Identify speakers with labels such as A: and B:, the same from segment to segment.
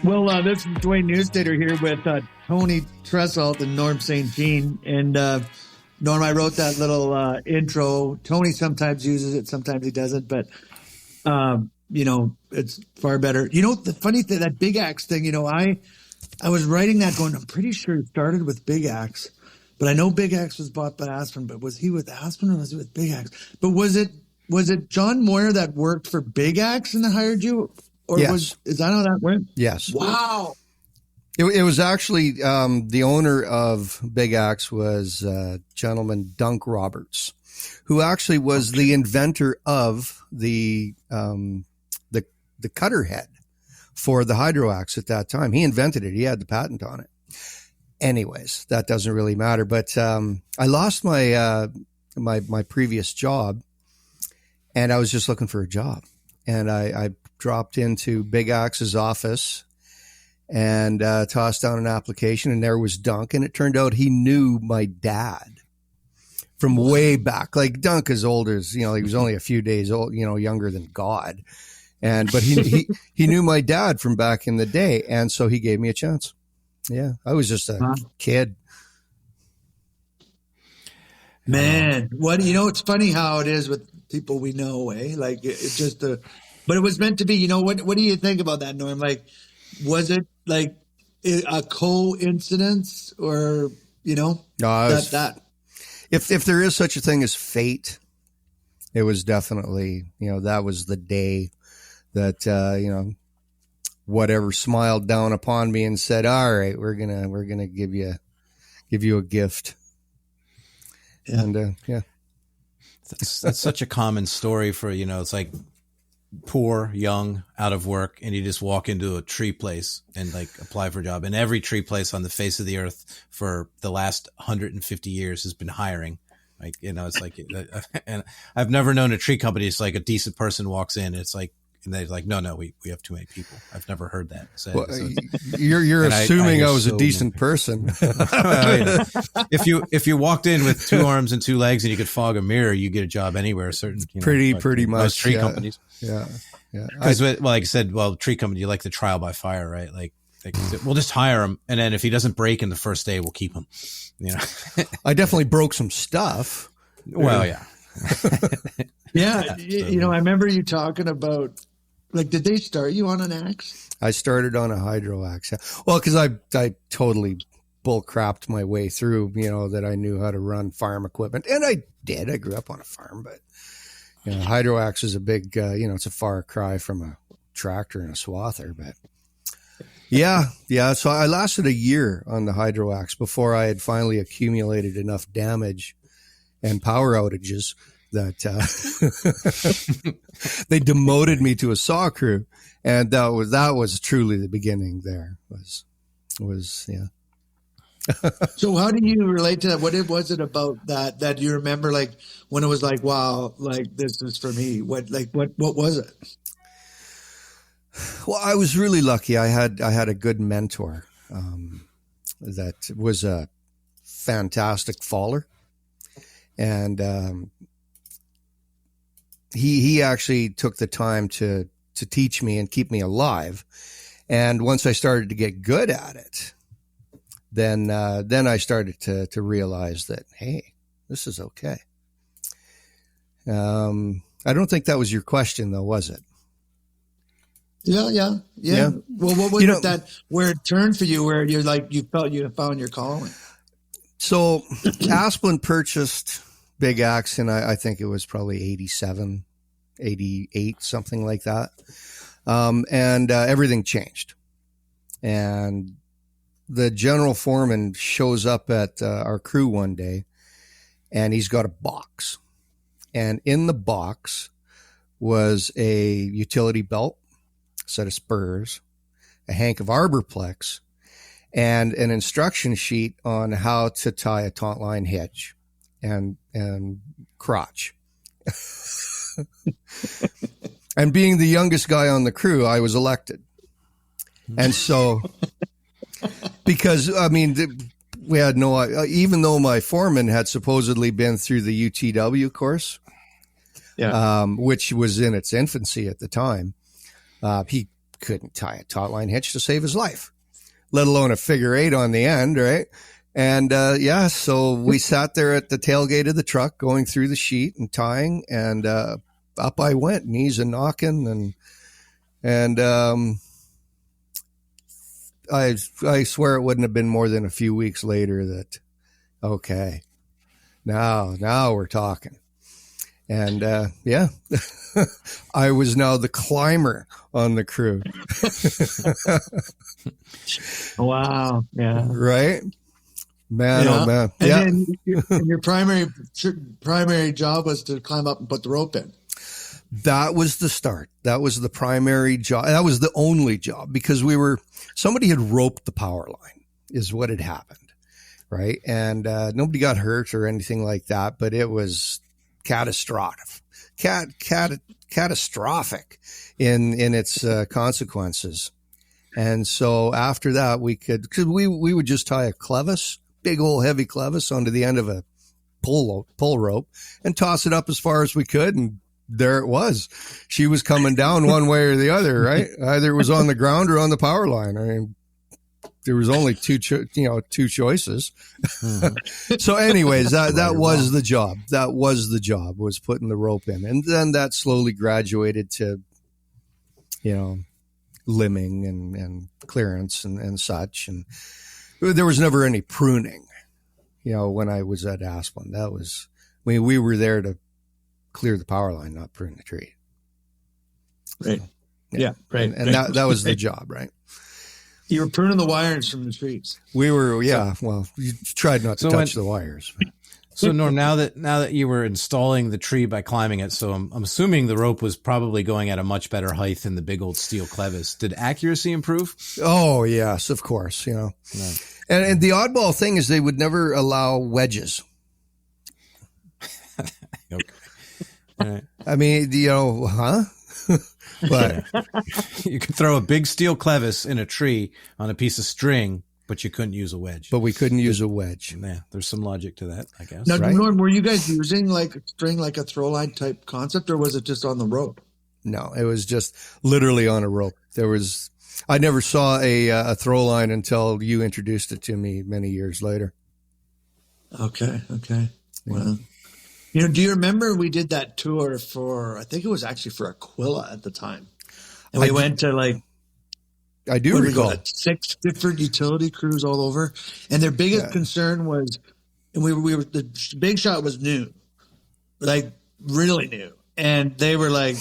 A: Well, this is Dwayne Newstater here with Tony Tressalt and Norm St.Jean. And Norm, I wrote that little intro. Tony sometimes uses it, sometimes he doesn't, but it's far better. The funny thing, that big axe thing, I was writing that going, I'm pretty sure it started with Big Axe, but I know Big Axe was bought by Asplundh, but was he with Asplundh or was he with Big Axe? But was it John Moyer that worked for Big Axe and hired you? Or
B: yes.
A: Is that how that went?
B: Yes.
A: Wow.
B: It was actually the owner of Big Axe was gentleman Dunk Roberts, who actually was the inventor of the cutter head for the hydro axe at that time. He invented it. He had the patent on it. Anyways, that doesn't really matter. But I lost my my previous job, and I was just looking for a job, and I dropped into Big Axe's office and tossed down an application, and there was Dunk. And it turned out he knew my dad from way back. Like, Dunk is old as, he was only a few days old, younger than God. But he knew my dad from back in the day. And so he gave me a chance. Yeah. I was just a kid.
A: Man, it's funny how it is with people we know, eh? Like, it's just but it was meant to be. What do you think about that, Norm? Like, was it like a coincidence, or
B: No, that? If there is such a thing as fate, it was definitely that was the day that whatever smiled down upon me and said, "All right, we're gonna give you a gift." Yeah. And
C: that's such a common story for it's like poor, young, out of work, and you just walk into a tree place and like apply for a job. And every tree place on the face of the earth for the last 150 years has been hiring. Like, it's like, and I've never known a tree company. It's like a decent person walks in. It's like, and they're like, no, we have too many people. I've never heard that said.
B: Well, you're assuming I was a decent person.
C: If you walked in with 2 arms and 2 legs and you could fog a mirror, you get a job anywhere.
B: Pretty much.
C: Most tree companies.
B: Yeah.
C: Because like I said, tree company, you like the trial by fire, right? Like we'll just hire him, and then if he doesn't break in the first day, we'll keep him.
B: I definitely broke some stuff.
C: Well, yeah.
A: Yeah. I remember you talking about, like, did they start you on an axe?
B: I started on a hydro axe. Well, because I totally bull crapped my way through, that I knew how to run farm equipment. And I did. I grew up on a farm, but hydro axe is a big, it's a far cry from a tractor and a swather. But yeah. So I lasted a year on the hydro axe before I had finally accumulated enough damage and power outages that they demoted me to a saw crew, and that was truly the beginning. There was yeah.
A: So how do you relate to that? What was it about that you remember, like, when it was like, wow, like, this is for me? What was it?
B: Well, I was really lucky. I had a good mentor that was a fantastic faller, and he actually took the time to teach me and keep me alive. And once I started to get good at it, then I started to realize that, hey, this is okay. I don't think that was your question, though, was it?
A: Yeah. Well, what was it that where it turned for you, where you're like, you felt you found your calling? So
B: Asplundh purchased Big Axe, and I think it was probably 87, 88, something like that. And everything changed. And the general foreman shows up at our crew one day, and he's got a box. And in the box was a utility belt, a set of spurs, a hank of Arborplex, and an instruction sheet on how to tie a taut line hitch and crotch. And being the youngest guy on the crew, I was elected. And so, because, I mean, we had no, even though my foreman had supposedly been through the UTW course, which was in its infancy at the time, he couldn't tie a taut line hitch to save his life, let alone a figure 8 on the end, right? And so we sat there at the tailgate of the truck going through the sheet and tying, and up I went, knees and knocking, and I swear it wouldn't have been more than a few weeks later that, okay, now we're talking. And I was now the climber on the crew.
A: Wow. Yeah.
B: Right? Man,
A: Yeah.
B: oh man.
A: And
B: Yeah.
A: then your primary job was to climb up and put the rope in.
B: That was the start. That was the primary job. That was the only job, because somebody had roped the power line is what had happened. Right. And nobody got hurt or anything like that, but it was catastrophic in its consequences. And so after that, because we would just tie a clevis, big old heavy clevis, onto the end of a pull rope and toss it up as far as we could. And there it was. She was coming down one way or the other, right? Either it was on the ground or on the power line. I mean, there was only two choices. Mm-hmm. So anyways, that was the job. That was the job, was putting the rope in. And then that slowly graduated to, limbing and clearance and such. And there was never any pruning, when I was at Asplundh. We were there to clear the power line, not prune the tree.
A: Right.
B: So,
A: yeah. Right.
B: And that was the job, right?
A: You were pruning the wires from the trees.
B: We were, well, you tried not to touch the wires.
C: So Norm, now that you were installing the tree by climbing it, so I'm assuming the rope was probably going at a much better height than the big old steel clevis. Did accuracy improve?
B: Oh yes, of course.
C: No.
B: And the oddball thing is they would never allow wedges.
C: Okay. All right.
B: I mean, but
C: you could throw a big steel clevis in a tree on a piece of string, but you couldn't use a wedge.
B: But we couldn't use a wedge.
C: Yeah, there's some logic to that, I guess.
A: Now,
B: right?
A: Norm, were you guys using like a string, like a throw line type concept, or was it just on the rope?
B: No, it was just literally on a rope. I never saw a throw line until you introduced it to me many years later.
A: Okay. Well, do you remember we did that tour I think it was actually for Aquila at the time. And we went to
B: I do recall
A: 6 different utility crews all over. And their biggest concern was, and we were, the big shot was new, like really new. And they were like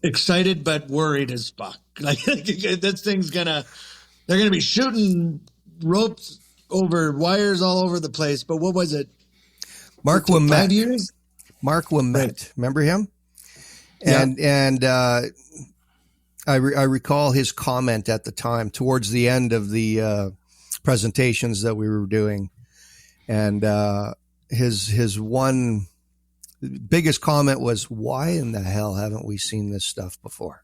A: excited, but worried as fuck. Like this thing's they're going to be shooting ropes over wires all over the place. But what was it?
B: Mark
A: 5
B: Wimet.
A: years?
B: Mark Wimet. Right. Remember him? And I recall his comment at the time towards the end of the presentations that we were doing. And his one biggest comment was, why in the hell haven't we seen this stuff before?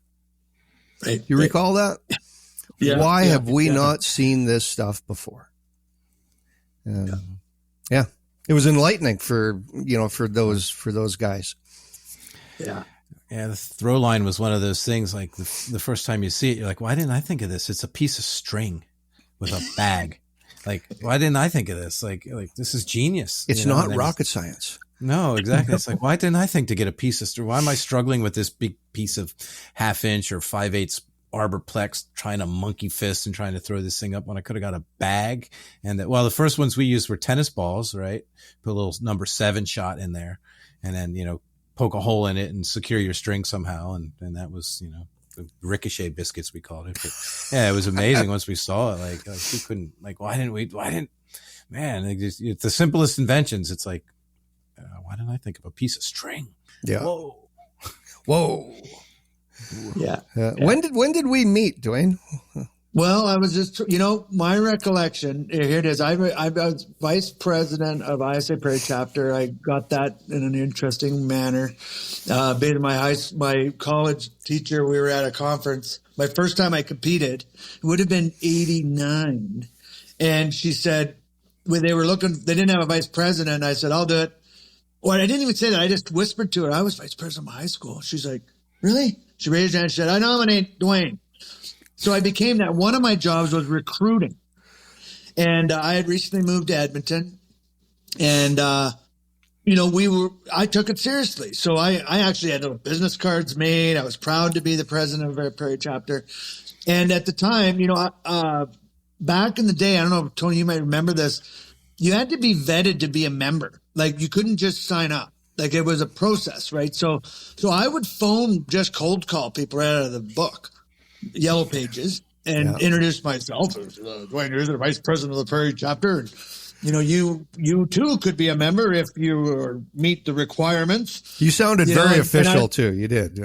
A: Right.
B: You recall that?
A: Yeah.
B: Why have we not seen this stuff before? Yeah. It was enlightening for those guys.
A: Yeah.
C: Yeah, the throw line was one of those things, like the first time you see it, you're like, why didn't I think of this? It's a piece of string with a bag. Like, why didn't I think of this? Like this is genius.
B: It's not rocket science.
C: No, exactly. It's like, why didn't I think to get a piece of string? Why am I struggling with this big piece of 1/2 inch or 5/8 arborplex, trying to monkey fist and trying to throw this thing up when I could have got a bag? And the first ones we used were tennis balls, right? Put a little number 7 shot in there, and then, poke a hole in it and secure your string somehow. And that was, the ricochet biscuits, we called it. But yeah, it was amazing once we saw it. Like we couldn't, it's the simplest inventions. It's like, why didn't I think of a piece of string?
B: Yeah.
C: Whoa.
A: Yeah.
B: When did we meet, Dwayne?
A: Well, I was just, my recollection, here it is. I was vice president of ISA Prairie chapter. I got that in an interesting manner. Being my college teacher, we were at a conference. My first time I competed, it would have been 89. And she said, when they didn't have a vice president. I said, I'll do it. Well, I didn't even say that. I just whispered to her, I was vice president of my high school. She's like, really? She raised her hand and said, I nominate Dwayne. So I became that. One of my jobs was recruiting. And I had recently moved to Edmonton. And, I took it seriously. So I actually had little business cards made. I was proud to be the president of our Prairie chapter. And at the time, back in the day, I don't know, Tony, you might remember this. You had to be vetted to be a member. Like you couldn't just sign up. Like it was a process, right? So I would just cold call people right out of the book, Yellow Pages, and introduce myself as Dwayne Here's the vice president of the Prairie chapter. And, you too could be a member if you meet the requirements.
B: You sounded very official too. You did.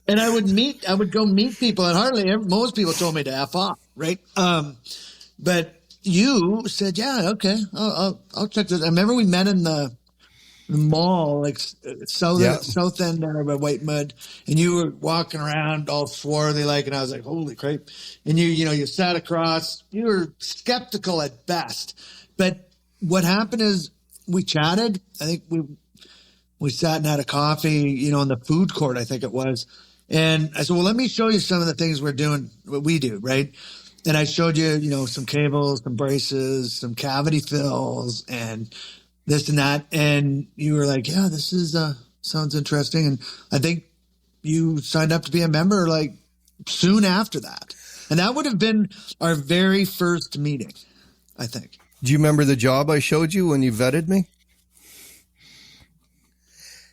A: And I would go meet people, and most people told me to F off, right? But you said, yeah, okay, I'll check this. I remember we met in the mall, like south end there by White Mud, and you were walking around all swarthy like, and I was like, holy crap. And you sat across, you were skeptical at best. But what happened is we chatted. I think we sat and had a coffee, in the food court, I think it was. And I said, well, let me show you some of the things we're doing, what we do, right? And I showed you, some cables, some braces, some cavity fills, and this and that. And you were like, yeah, this is, sounds interesting. And I think you signed up to be a member like soon after that. And that would have been our very first meeting, I think.
B: Do you remember the job I showed you when you vetted me?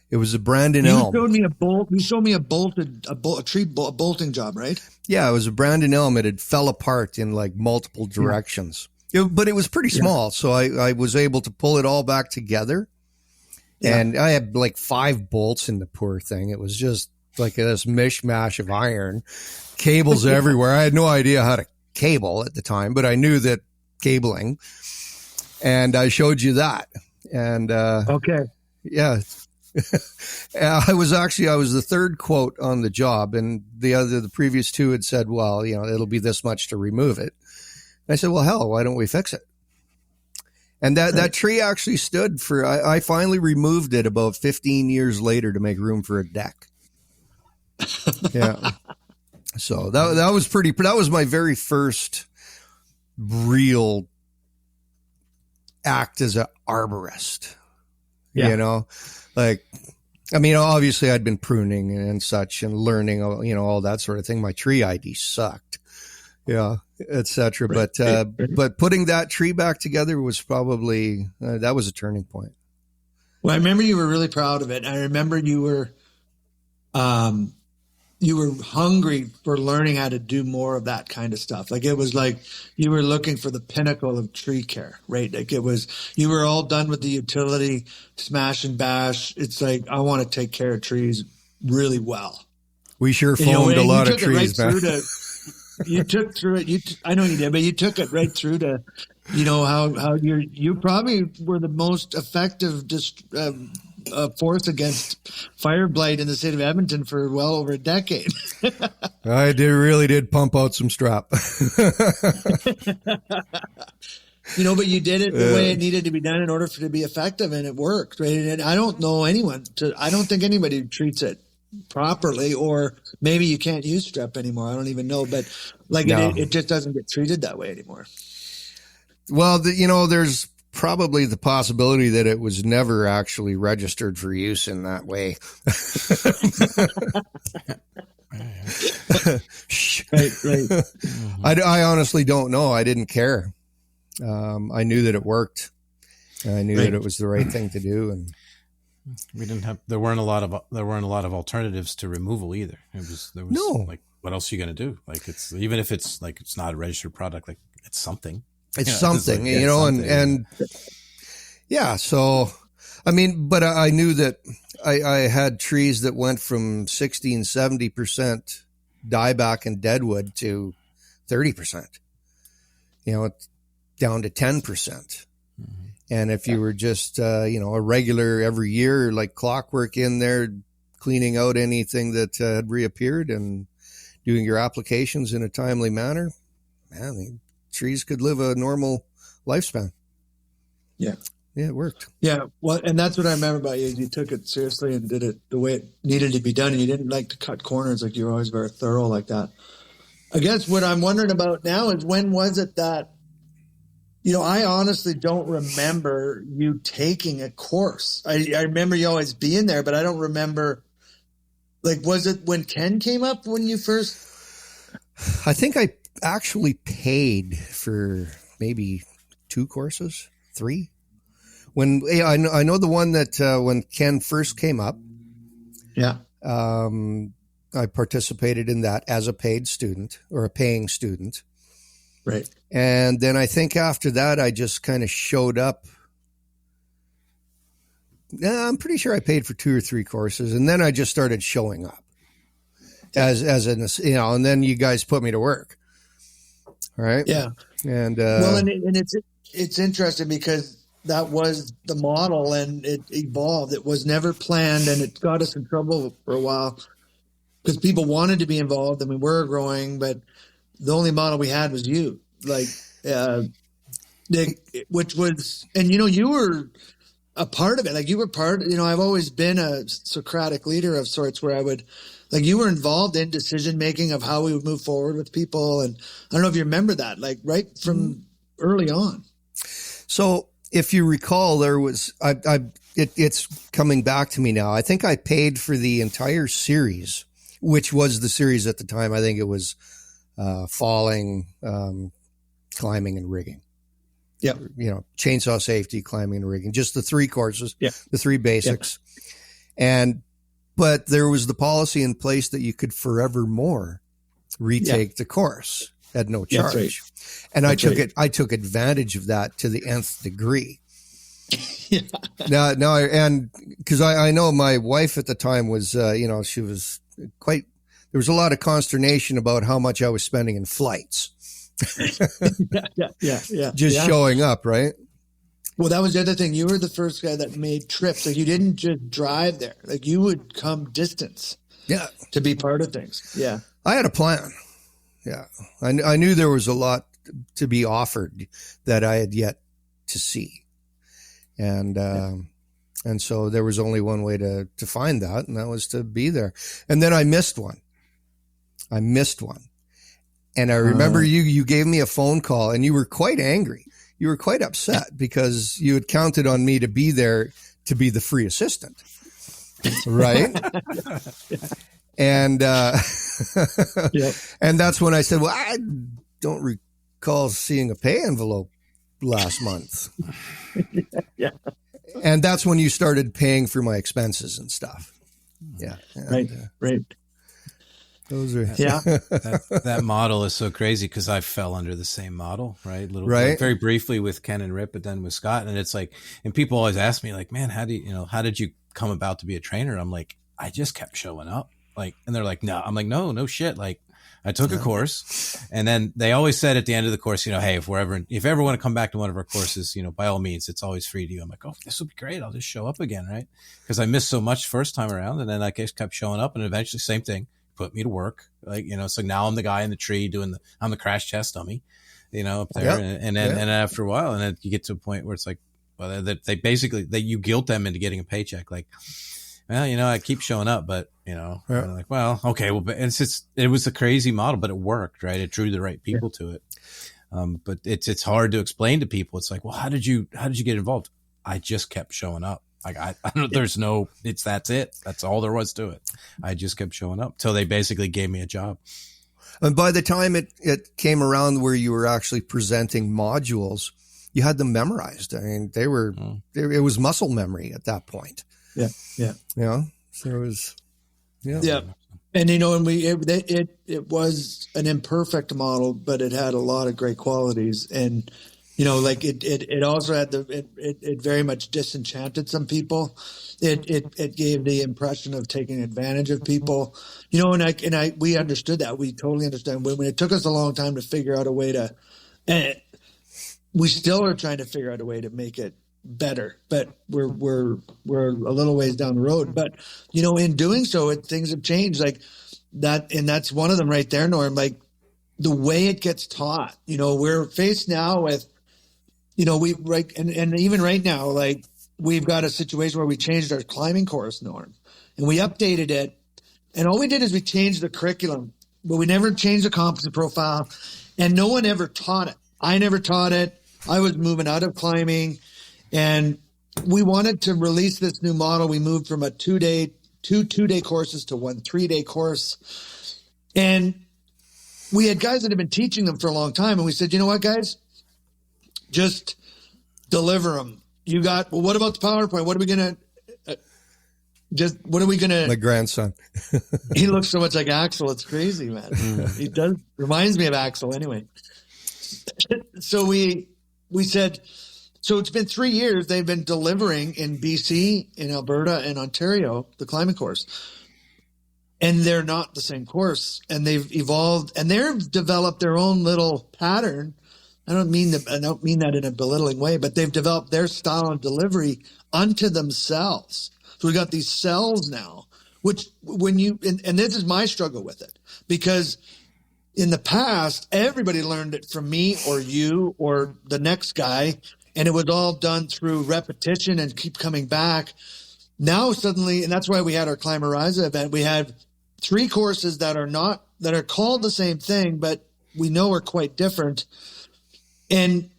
B: It was a Brandon Elm.
A: You showed me a bolt. You showed me a bolting job, right?
B: Yeah, it was a Brandon Elm. It had fell apart in like multiple directions. But it was pretty small, so I was able to pull it all back together. Yeah. And I had like 5 bolts in the poor thing. It was just like this mishmash of iron, cables everywhere. I had no idea how to cable at the time, but I knew that cabling. And I showed you that. And
A: okay,
B: yeah. I was the third quote on the job, and the previous 2 had said, well, it'll be this much to remove it. And I said, well, hell, why don't we fix it? And that tree actually stood for, I finally removed it about 15 years later to make room for a deck. Yeah. So that was my very first real act as an arborist. Yeah. Obviously I'd been pruning and such and learning, all that sort of thing. My tree ID sucked, etc. But putting that tree back together was probably, that was a turning point.
A: Well, I remember you were really proud of it. I remember you were hungry for learning how to do more of that kind of stuff. Like it was like you were looking for the pinnacle of tree care, right? Like you were all done with the utility smash and bash. It's like, I want to take care of really well.
B: We sure foamed a lot of trees, man.
A: You took through it. I know you did, but you took it right through to, how you probably were the most effective force against fire blight in the state of Edmonton for well over a decade.
B: I really did pump out some strap.
A: But you did it the way it needed to be done in order for it to be effective, and it worked, right? And I don't think anybody treats it properly, or maybe you can't use strep anymore. I don't even know, but it just doesn't get treated that way anymore.
B: Well, there's probably the possibility that it was never actually registered for use in that way.
A: Right.
B: I honestly don't know. I didn't care. I knew that it worked. I knew that it was the right thing to do, and
C: there weren't a lot of alternatives to removal either. Like, what else are you going to do? Like, it's, even if it's like, it's not a registered product, like it's something.
B: It's something, and yeah. So, but I knew that I had trees that went from 60 and 70% dieback and deadwood to 30%, down to 10%. Mm-hmm. And if you were just, a regular every year, like clockwork in there, cleaning out anything that had reappeared and doing your applications in a timely manner, man, trees could live a normal lifespan.
A: Yeah.
B: Yeah, it worked.
A: Yeah. Well, and that's what I remember about you. You took it seriously and did it the way it needed to be done. And you didn't like to cut corners. Like, you were always very thorough like that. I guess what I'm wondering about now is, when was it that, I honestly don't remember you taking a course. I remember you always being there, but I don't remember, like, was it when Ken came up when you first?
B: I think I actually paid for maybe 2 courses, 3. When I know the one that when Ken first came up,
A: Yeah.
B: I participated in that as a paid student or a paying student.
A: Right.
B: And then I think after that, I just kind of showed up. I'm pretty sure I paid for 2 or 3 courses, and then I just started showing up as an, and then you guys put me to work. All right.
A: Yeah.
B: And,
A: well, and it's interesting because that was the model and it evolved. It was never planned, and it got us in trouble for a while because people wanted to be involved and we were growing, but the only model we had was you, like, which was, and you were a part of it. Like, you were part, I've always been a Socratic leader of sorts, where you were involved in decision making of how we would move forward with people. And I don't know if you remember that, like, right from early on.
B: So if you recall, there was, it's coming back to me now. I think I paid for the entire series, which was the series at the time. I think it was falling, climbing, and rigging.
A: Yeah.
B: Chainsaw safety, climbing, and rigging, just the 3 courses,
A: yeah.
B: The 3 basics. Yeah. But there was the policy in place that you could forevermore retake the course at no charge. Right. And I took advantage of that to the nth degree.
A: Yeah.
B: And because I know my wife at the time was, she was quite, there was a lot of consternation about how much I was spending in flights.
A: Yeah.
B: Just showing up, right?
A: Well, that was the other thing. You were the first guy that made trips. Like, you didn't just drive there. Like, you would come distance.
B: Yeah.
A: To be part of things. Yeah.
B: I had a plan. Yeah. I knew there was a lot to be offered that I had yet to see. And so there was only one way to find that, and that was to be there. And then I missed one. And I remember you gave me a phone call, and you were quite angry. You were quite upset because you had counted on me to be there to be the free assistant. Right? And, and that's when I said, well, I don't recall seeing a pay envelope last month.
A: Yeah.
B: And that's when you started paying for my expenses and stuff. Yeah. And,
A: right.
B: Those are
C: that model is so crazy because I fell under the same model, right? Like, very briefly with Ken and Rip, but then with Scott. And it's like, and people always ask me, like, man, how did you come about to be a trainer? I'm like, I just kept showing up. Like, and they're like, no. I'm like, no shit. Like, I took a course, and then they always said at the end of the course, hey, if you ever want to come back to one of our courses, by all means, it's always free to you. I'm like, oh, this will be great. I'll just show up again, right? Because I missed so much first time around, and then I just kept showing up, and eventually, same thing. Put me to work. Like, so now I'm the guy in the tree I'm the crash test dummy, up there. Yep. And then after a while, and then you get to a point where it's like, well, you guilt them into getting a paycheck. Like, well, I keep showing up, but, like, well, okay. Well, but it was a crazy model, but it worked, right? It drew the right people to it. But it's hard to explain to people. It's like, well, how did you get involved? I just kept showing up. Like, I don't, that's it. That's all there was to it. I just kept showing up till they basically gave me a job.
B: And by the time it came around where you were actually presenting modules, you had them memorized. I mean, it was muscle memory at that point.
A: Yeah. Yeah.
B: So it was,
A: yeah. And, and it was an imperfect model, but it had a lot of great qualities. And, like it also had it very much disenchanted some people. It gave the impression of taking advantage of people, and we understood that. We totally understand when it took us a long time to figure out a way to, and we still are trying to figure out a way to make it better, but we're a little ways down the road. But, in doing so, things have changed like that. And that's one of them right there, Norm, like the way it gets taught, we're faced now with, and even right now, like we've got a situation where we changed our climbing course norm and we updated it. And all we did is we changed the curriculum, but we never changed the composite profile, and no one ever taught it. I never taught it. I was moving out of climbing, and we wanted to release this new model. We moved from two 2-day courses to 1 3-day course. And we had guys that had been teaching them for a long time. And we said, you know what, guys, just deliver them. Well, what about the PowerPoint? What are we going to,
B: My grandson.
A: he looks so much like Axel. It's crazy, man. He does, reminds me of Axel anyway. So we said, so it's been 3 years they've been delivering in BC, in Alberta, and Ontario, the climbing course. And they're not the same course. And they've evolved and they've developed their own little pattern. I don't mean that in a belittling way, but they've developed their style of delivery unto themselves. So we got these cells now, which and this is my struggle with it, because in the past, everybody learned it from me or you or the next guy, and it was all done through repetition and keep coming back. Now suddenly, and that's why we had our Climeriza event, we had 3 courses that are called the same thing, but we know are quite different. And,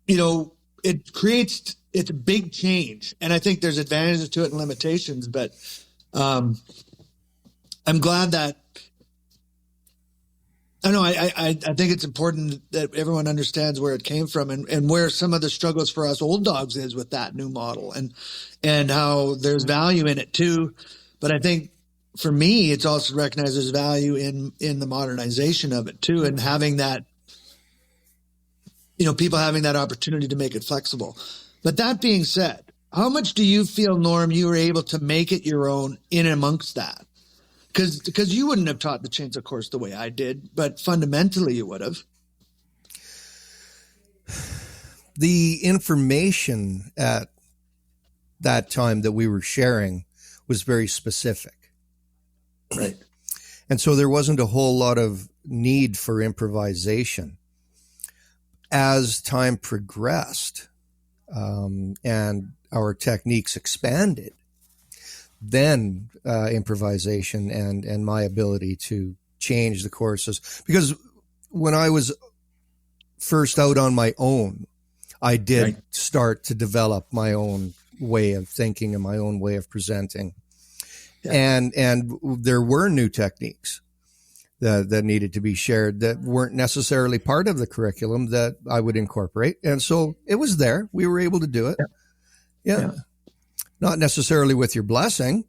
A: it's a big change. And I think there's advantages to it and limitations, but I'm glad that, I don't know, I think it's important that everyone understands where it came from and where some of the struggles for us old dogs is with that new model and how there's value in it too. But I think for me, it's also recognized there's value in the modernization of it too, and having that, people having that opportunity to make it flexible. But that being said, how much do you feel, Norm, you were able to make it your own in amongst that? Because you wouldn't have taught the chainsaw course the way I did, but fundamentally you would have.
B: The information at that time that we were sharing was very specific.
A: Right.
B: And so there wasn't a whole lot of need for improvisation. As time progressed and our techniques expanded, then improvisation and my ability to change the courses. Because when I was first out on my own, I did start to develop my own way of thinking and my own way of presenting. Yeah. And there were new techniques that needed to be shared that weren't necessarily part of the curriculum that I would incorporate. And so it was there. We were able to do it. Yeah. Not necessarily with your blessing.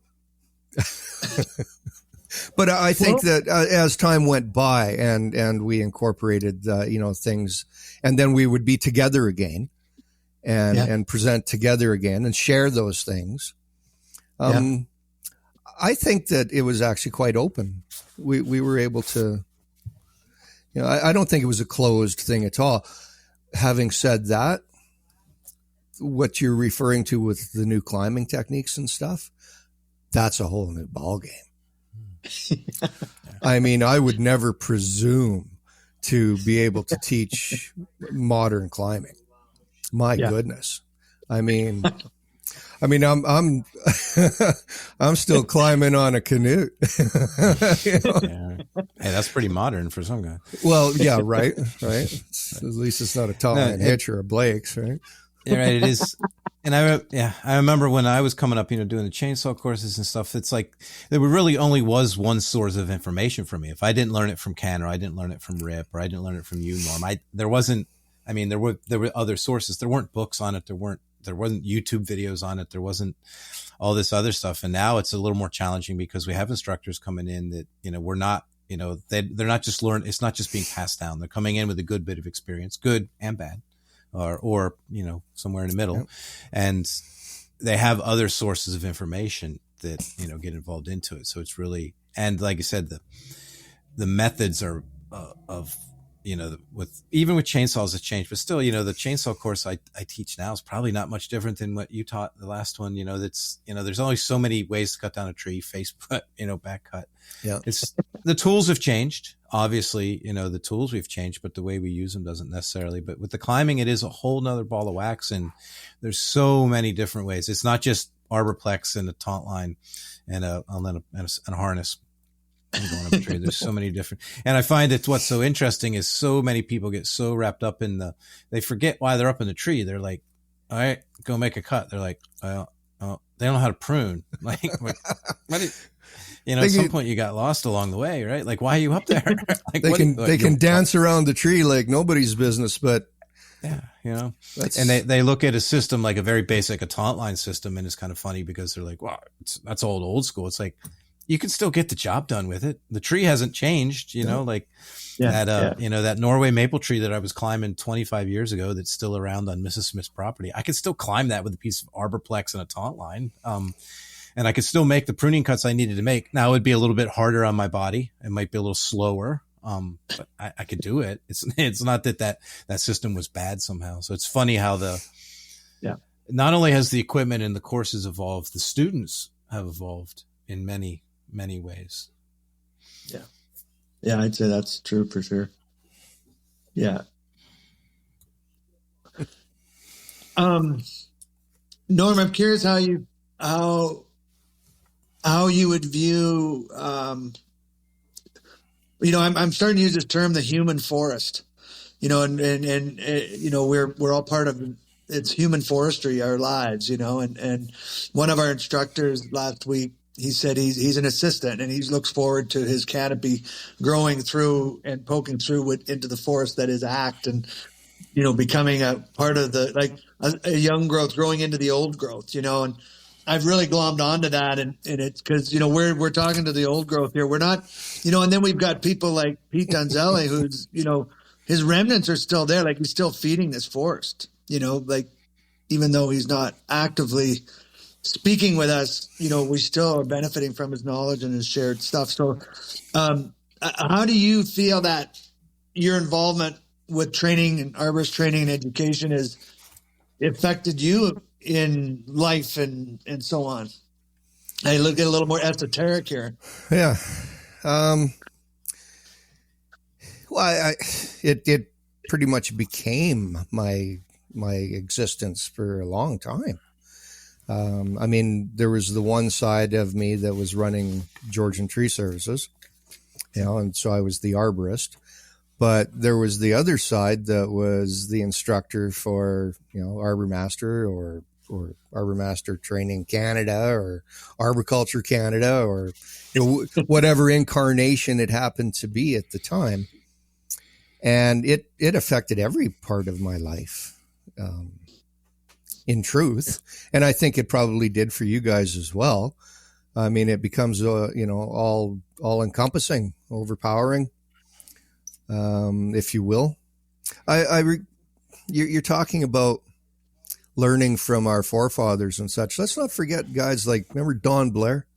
B: But I think that as time went by and we incorporated, things, and then we would be together again and present together again and share those things. I think that it was actually quite open. We were able to, I don't think it was a closed thing at all. Having said that, what you're referring to with the new climbing techniques and stuff, that's a whole new ballgame. I mean, I would never presume to be able to teach modern climbing. My goodness. I'm I'm still climbing on a canoe.
C: Hey, that's pretty modern for some guy.
B: Well, yeah, right. At least it's not a Tom and Hitch or a Blake's, right?
C: Yeah, right. It is. And I remember when I was coming up, doing the chainsaw courses and stuff, it's like there really only was one source of information for me. If I didn't learn it from Ken, or I didn't learn it from Rip, or I didn't learn it from you, Norm, there were other sources. There weren't books on it. There wasn't YouTube videos on it. There wasn't all this other stuff. And now it's a little more challenging because we have instructors coming in that, we're not, they're not just it's not just being passed down. They're coming in with a good bit of experience, good and bad, or somewhere in the middle. Yep. And they have other sources of information that, get involved into it. So it's really, and like I said, the methods are, of even with chainsaws, it's changed, but still, the chainsaw course I teach now is probably not much different than what you taught the last one. There's only so many ways to cut down a tree, face cut, back cut.
B: Yeah.
C: It's the tools have changed. Obviously, the tools we've changed, but the way we use them doesn't necessarily. But with the climbing, it is a whole nother ball of wax. And there's so many different ways. It's not just arborplex and a taunt line and a harness. Going up a tree. There's so many different, and I find that what's so interesting is so many people get so wrapped up in they forget why they're up in the tree. They're like, all right, go make a cut. They're like, oh, they don't know how to prune. Like, at some point you got lost along the way, right? Like, why are you up there? Like,
B: they can dance around the tree like nobody's business, but
C: yeah, and they look at a system like a very basic taunt line system, and it's kind of funny because they're like, wow, that's old school. It's like, you can still get the job done with it. The tree hasn't changed, that Norway maple tree that I was climbing 25 years ago that's still around on Mrs. Smith's property. I could still climb that with a piece of arborplex and a taunt line. And I could still make the pruning cuts I needed to make. Now it would be a little bit harder on my body. It might be a little slower. But I could do it. It's not that system was bad somehow. So it's funny how not only has the equipment and the courses evolved, the students have evolved in many ways.
A: Yeah, I'd say that's true for sure. Yeah. Norm, I'm curious how you would view I'm starting to use this term, the human forest, and we're all part of it's human forestry, our lives, and one of our instructors last week, he said he's an assistant and he looks forward to his canopy growing through and poking through into the forest that is ACT and, becoming a part of a young growth growing into the old growth, and I've really glommed onto that. And it's because, we're talking to the old growth here. We're not, and then we've got people like Pete Donzelli, who's, his remnants are still there. Like he's still feeding this forest, even though he's not actively speaking with us, we still are benefiting from his knowledge and his shared stuff. So, how do you feel that your involvement with training and arborist training and education has affected you in life and so on? I look at a little more esoteric here.
B: Yeah. It pretty much became my existence for a long time. There was the one side of me that was running Georgian Tree Services, and so I was the arborist. But there was the other side that was the instructor for, Arbor Master or Arbor Master Training Canada or Arboriculture Canada or whatever incarnation it happened to be at the time. And it affected every part of my life. In truth. And I think it probably did for you guys as well. It becomes, all encompassing, overpowering, if you will. You're talking about learning from our forefathers and such. Let's not forget guys like, remember Don Blair?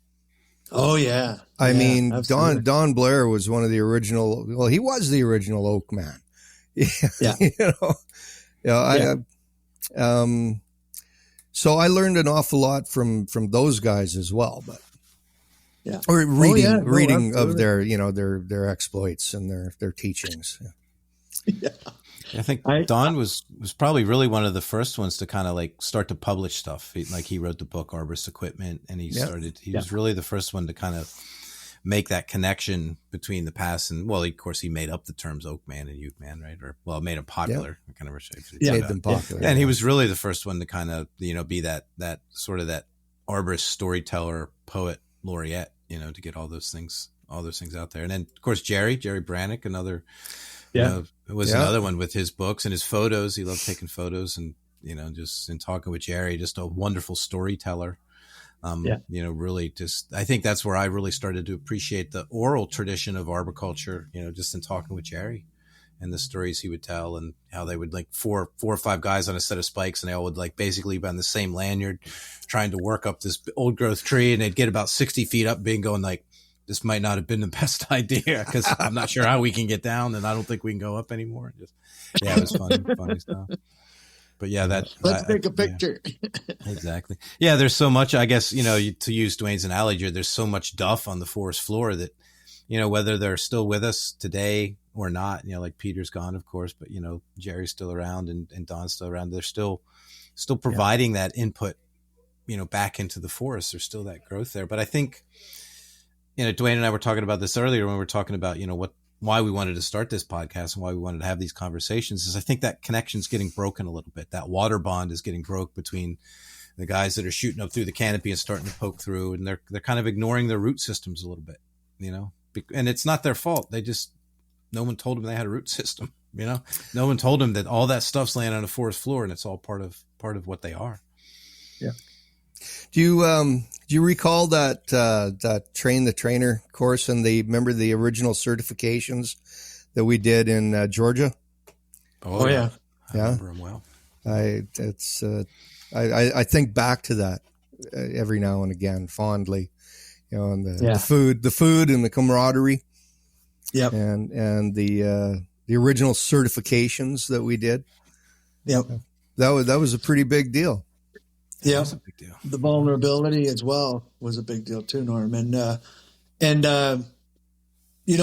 A: Oh yeah.
B: Don Blair was one of the original, he was the original Euc Man.
A: Yeah.
B: So I learned an awful lot from those guys as well, but or reading of their their exploits and their teachings.
A: Yeah.
C: I think Don was probably really one of the first ones to kind of start to publish stuff. He wrote the book Arborist Equipment, and he was really the first one to kind of make that connection between the past and, of course, he made up the terms Euc Man and Euc Man, right? Or made them popular. I kind of
B: made them popular.
C: And he was really the first one to kind of be that sort of that arborist storyteller, poet, laureate, to get all those things out there. And then of course Jerry Brannick, another was another one with his books and his photos. He loved taking photos and just in talking with Jerry, just a wonderful storyteller. Really just, I think that's where I really started to appreciate the oral tradition of arboriculture, just in talking with Jerry and the stories he would tell and how they would four or five guys on a set of spikes and they all would basically be on the same lanyard trying to work up this old growth tree and they'd get about 60 feet up being going this might not have been the best idea because I'm not sure how we can get down, and I don't think we can go up anymore. Yeah, it was funny stuff. But yeah,
A: let's take a picture.
C: Yeah, exactly. Yeah, there's so much. I guess to use Dwayne's analogy, there's so much duff on the forest floor that whether they're still with us today or not. Like Peter's gone, of course, but Jerry's still around and Don's still around. They're still providing that input, back into the forest. There's still that growth there. But I think, Dwayne and I were talking about this earlier when we were talking about, why we wanted to start this podcast and why we wanted to have these conversations is I think that connection's getting broken a little bit. That water bond is getting broke between the guys that are shooting up through the canopy and starting to poke through, and they're kind of ignoring their root systems a little bit, and it's not their fault. No one told them they had a root system, no one told them that all that stuff's laying on the forest floor and it's all part of what they are.
A: Yeah.
B: Do you recall that train the trainer course and remember the original certifications that we did in Georgia?
A: Oh yeah.
C: I remember them well.
B: I think back to that every now and again fondly, and the food and the camaraderie.
A: Yep.
B: And the original certifications that we did.
A: Yep.
B: That was a pretty big deal.
A: Yeah,
C: That's a big deal.
A: The vulnerability as well was a big deal too, Norm. And you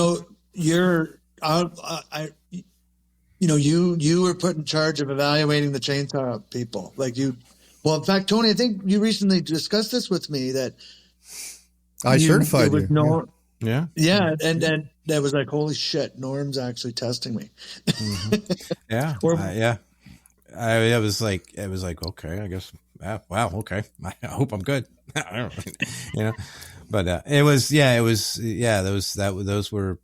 A: were put in charge of evaluating the chainsaw people. Well, in fact, Tony, I think you recently discussed this with me that
B: I certified you.
C: Yeah.
A: Yeah, and that was like, holy shit, Norm's actually testing me.
C: Mm-hmm. Yeah. I was like, okay, I guess. Wow. Okay. I hope I'm good. I don't, but those were,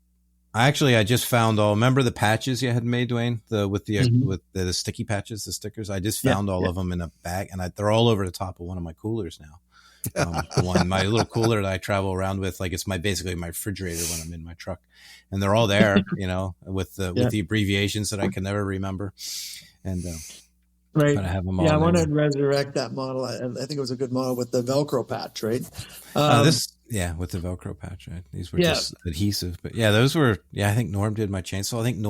C: I just found remember the patches you had made, Dwayne, with the sticky patches, the stickers. I just found all of them in a bag, and they're all over the top of one of my coolers now. My little cooler that I travel around with, it's basically my refrigerator when I'm in my truck, and they're all there, with the abbreviations that I can never remember. And,
A: right.
C: But I have them all.
A: Yeah, I want to resurrect that model. I think it was a good model with the Velcro patch, right?
C: With the Velcro patch, right? These were just adhesive, but those were. Yeah, I think Norm did my chainsaw. I think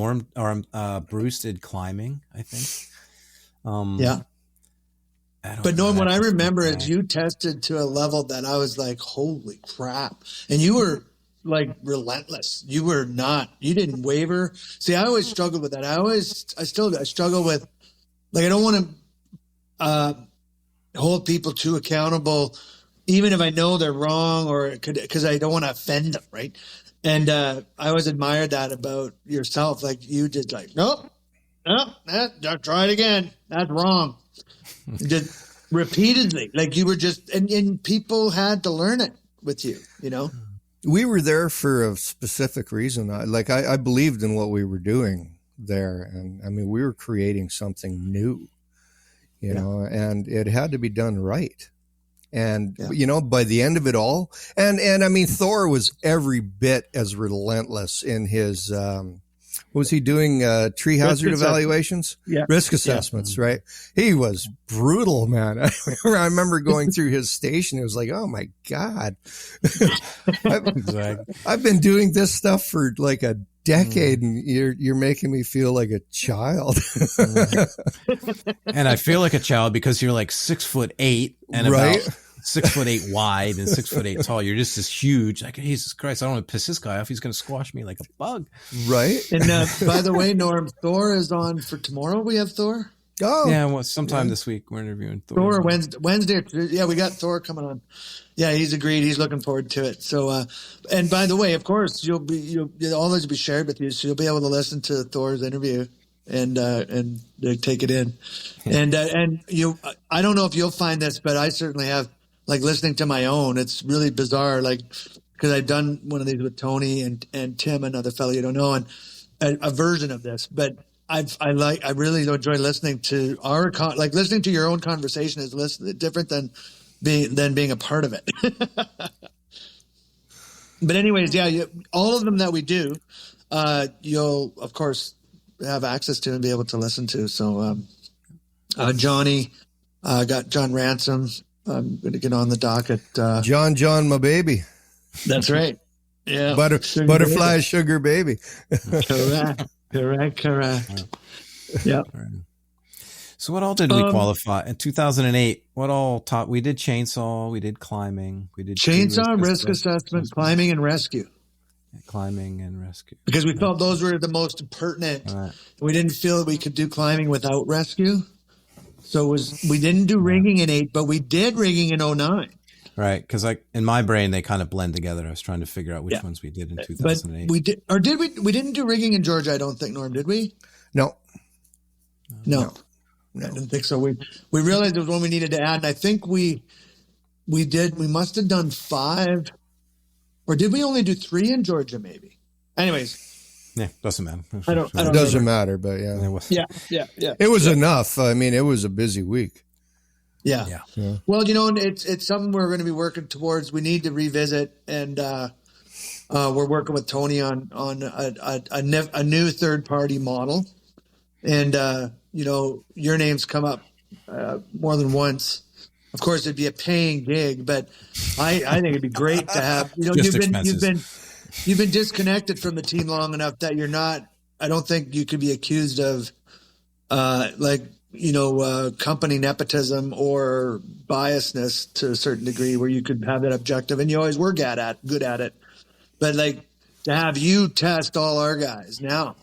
C: Bruce did climbing. I think.
A: But Norm, what I remember is you tested to a level that I was like, holy crap, and you were like relentless. You didn't waver. See, I always struggled with that. I struggle with. I don't want to hold people too accountable, even if I know they're wrong because I don't want to offend them, right? And I always admired that about yourself. You did nope, try it again. That's wrong. Just repeatedly. You were just, and people had to learn it with you,
B: We were there for a specific reason. I believed in what we were doing there, and I mean we were creating something new, and it had to be done right. And by the end of it all, and I mean Thor was every bit as relentless in his was he doing tree hazard evaluations? Risk assessments, right? He was brutal, man. I remember going through his station. It was like, oh my God. I've been doing this stuff for like a decade, and you're making me feel like a child.
C: And I feel like a child because you're like 6'8" and about 6'8" wide and 6'8" tall. You're just this huge. Like, Jesus Christ, I don't want to piss this guy off. He's going to squash me like a bug.
B: Right.
A: And by the way, Norm, Thor is on for tomorrow. We have Thor.
B: Oh,
C: yeah. Well, sometime this week we're interviewing Thor.
A: Thor Wednesday. Yeah, we got Thor coming on. Yeah, he's agreed. He's looking forward to it. So, and by the way, of course, all those will be shared with you, so you'll be able to listen to Thor's interview and take it in. And I don't know if you'll find this, but I certainly have. Listening to my own, it's really bizarre. Because I've done one of these with Tony and Tim, another fellow you don't know, and a version of this. But I really enjoy listening to listening to your own conversation is different than being a part of it. But anyways, all of them that we do, you'll of course have access to and be able to listen to. So Johnny got John Ransom. I'm going to get on the docket.
B: John, my baby.
A: That's right. Yeah. Sugar
B: Butterfly, sugar baby.
A: baby. Correct. Yeah.
C: So what all did we qualify in 2008? What all taught? We did chainsaw, we did climbing, we did
A: Chainsaw, risk assessment, climbing, and rescue.
C: Climbing and rescue.
A: Because we felt those were the most pertinent.
C: Right.
A: We didn't feel that we could do climbing without rescue. So we didn't do rigging in 8, but we did rigging in 09.
C: Right, because like in my brain they kind of blend together. I was trying to figure out which ones we did in 2008.
A: But we did, or did we? We didn't do rigging in Georgia, I don't think, Norm, did we?
B: No.
A: No. I didn't think so. We realized it was one we needed to add, and I think we did. We must have done 5, or did we only do 3 in Georgia? Maybe. Anyways,
C: yeah, doesn't matter.
A: I don't.
B: It doesn't matter, but yeah.
A: Yeah.
B: It was enough. I mean, it was a busy week.
A: Yeah. Well, it's something we're going to be working towards. We need to revisit, and we're working with Tony on a new third party model, and your name's come up more than once. Of course, it'd be a paying gig, but I think it'd be great to have. You've been disconnected from the team long enough that you're not. I don't think you could be accused of company nepotism or biasness to a certain degree, where you could have that objective, and you always were good at it. But like to have you test all our guys now.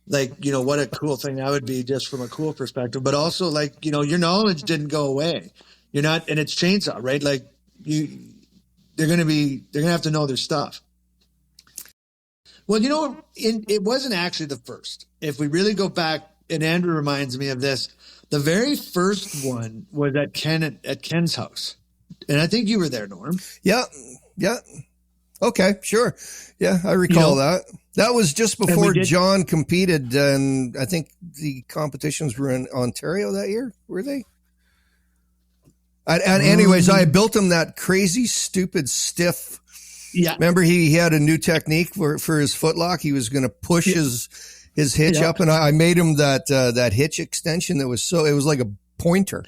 A: What a cool thing that would be, just from a cool perspective, but also your knowledge didn't go away. You're not, and it's chainsaw, right? They're going to have to know their stuff. Well, it wasn't actually the first. If we really go back, and Andrew reminds me of this, the very first one was at Ken's house. And I think you were there, Norm.
B: Yeah. Okay, sure. Yeah, I recall that. That was just before John competed, and I think the competitions were in Ontario that year, were they? And anyways, I built him that crazy, stupid, stiff. Yeah. Remember, he had a new technique for his footlock. He was going to push his hitch up, and I made him that hitch extension that was it was like a pointer.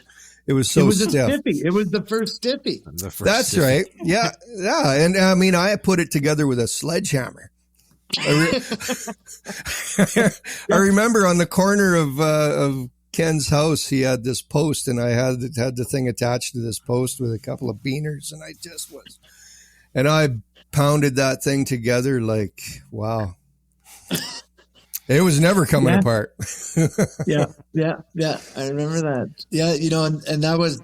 B: It was so stiff.
A: A stiffy. It was the first stiffy.
B: That's stiffy. Right. Yeah. And I mean, I put it together with a sledgehammer. I remember on the corner of Ken's house, he had this post, and I had the thing attached to this post with a couple of beaners, and I pounded that thing together like, wow. It was never coming apart.
A: Yeah. I remember that. Yeah, and that was,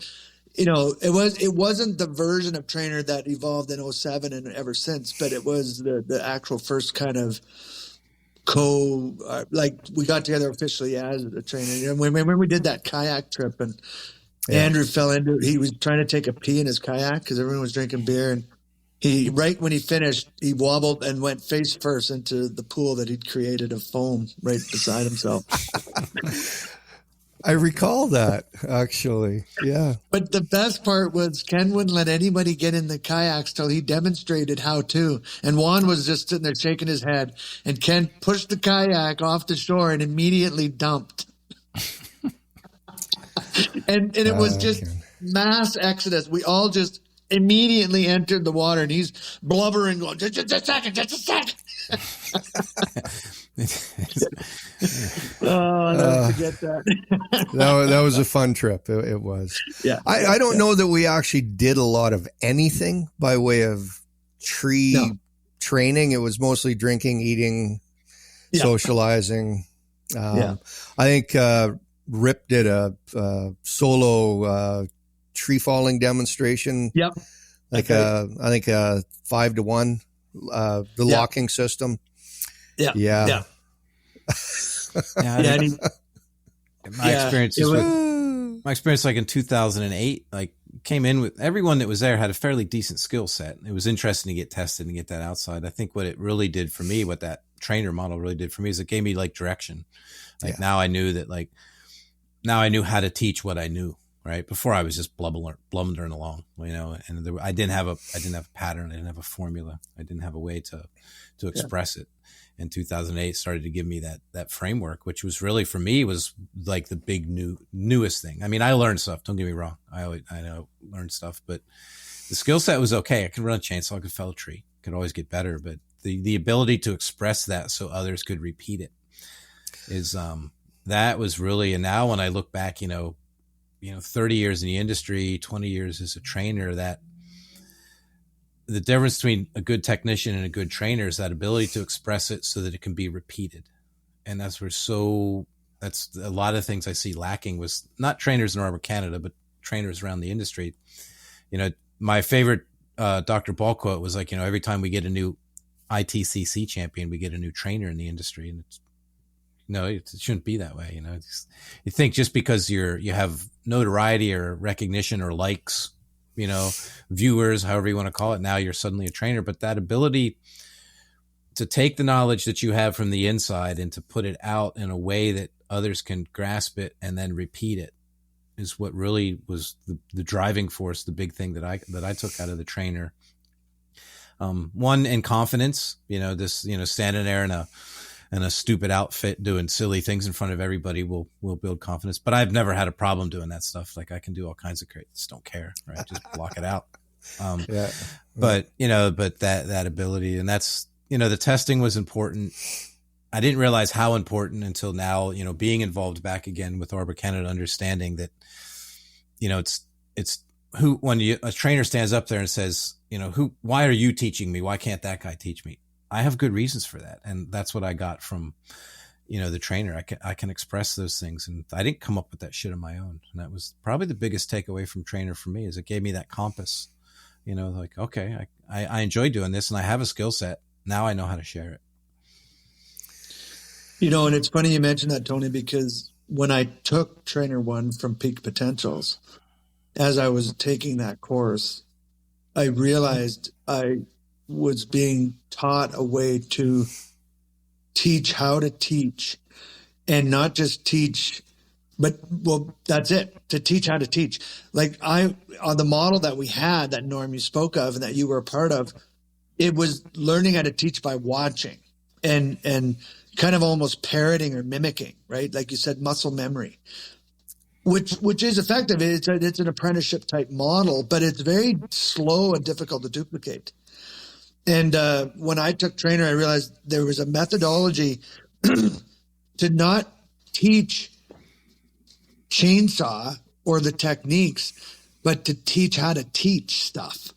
A: it wasn't the version of trainer that evolved in 07 and ever since, but it was the actual first kind of we got together officially as a trainer. And when we did that kayak trip, and Andrew he was trying to take a pee in his kayak because everyone was drinking beer, and right when he finished, he wobbled and went face first into the pool that he'd created of foam right beside himself.
B: I recall that, actually. Yeah.
A: But the best part was Ken wouldn't let anybody get in the kayaks till he demonstrated how to. And Juan was just sitting there shaking his head. And Ken pushed the kayak off the shore and immediately dumped. and it was just mass exodus. We all just immediately entered the water, and he's blubbering, going, just a second. I'll never forget that.
B: that was a fun trip. It was.
A: Yeah.
B: I don't know that we actually did a lot of anything by way of training. It was mostly drinking, eating, socializing. I think Rip did a solo tree falling demonstration.
A: Yep.
B: I think 5-to-1, the locking system.
C: My experience, like in 2008, like came in with everyone that was there had a fairly decent skill set. It was interesting to get tested and get that outside. I think what it really did for me, what that trainer model really did for me, is it gave me like direction. Like now I knew how to teach what I knew. Right. Before I was just blundering along, and I didn't have a pattern. I didn't have a formula. I didn't have a way to express it. And 2008 started to give me that framework, which was really, for me, was like the big newest thing. I mean, I learned stuff. Don't get me wrong. I learned stuff, but the skill set was okay. I could run a chainsaw. I could fell a tree. could always get better, but the ability to express that so others could repeat it is, that was really, and now when I look back, 30 years in the industry, 20 years as a trainer, that the difference between a good technician and a good trainer is that ability to express it so that it can be repeated. And that's a lot of things I see lacking was not trainers in ArborCanada, but trainers around the industry. My favorite Dr. Ball quote was like, every time we get a new ITCC champion, we get a new trainer in the industry. And it shouldn't be that way. You think just because you have notoriety or recognition or likes, viewers, however you want to call it, now you're suddenly a trainer. But that ability to take the knowledge that you have from the inside and to put it out in a way that others can grasp it and then repeat it is what really was the driving force, the big thing that I took out of the trainer. One, in confidence, standing there in a stupid outfit doing silly things in front of everybody will build confidence. But I've never had a problem doing that stuff. Like I can do all kinds of great, just don't care, right? Just block it out. But that ability, and that's, the testing was important. I didn't realize how important until now, being involved back again with ArborCanada, understanding that, it's who, when a trainer stands up there and says, why are you teaching me? Why can't that guy teach me? I have good reasons for that. And that's what I got from, the trainer. I can express those things, and I didn't come up with that shit on my own. And that was probably the biggest takeaway from trainer for me, is it gave me that compass, like, okay, I enjoy doing this and I have a skill set. Now I know how to share it.
A: And it's funny you mentioned that, Tony, because when I took Trainer 1 from Peak Potentials, as I was taking that course, I realized I was being taught a way to teach how to teach, and not just teach, but, well, that's it, to teach how to teach. Like on the model that we had, that Norm you spoke of and that you were a part of, it was learning how to teach by watching and kind of almost parroting or mimicking, right? Like you said, muscle memory, which is effective. It's an apprenticeship type model, but it's very slow and difficult to duplicate. And when I took trainer, I realized there was a methodology to not teach chainsaw or the techniques, but to teach how to teach stuff,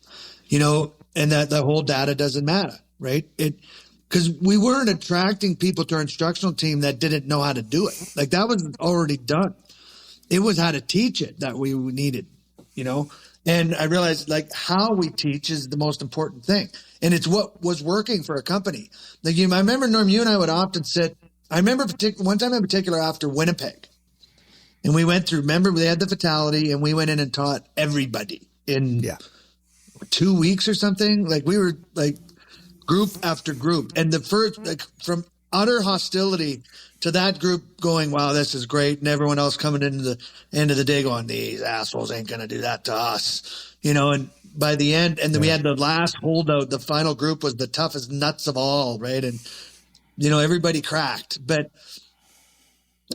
A: and that the whole data doesn't matter, right? Because we weren't attracting people to our instructional team that didn't know how to do it. Like that was already done. It was how to teach it that we needed, And I realized like how we teach is the most important thing. And it's what was working for a company. Like I remember, Norm, you and I would often sit. I remember one time in particular after Winnipeg, and we went through, remember they had the fatality, and we went in and taught everybody in 2 weeks or something. Like we were like group after group. And the first, like from utter hostility to that group going, wow, this is great. And everyone else coming into the end of the day going, these assholes ain't going to do that to us, and by the end, and then we had the last holdout, the final group was the toughest nuts of all. Right. And, everybody cracked, but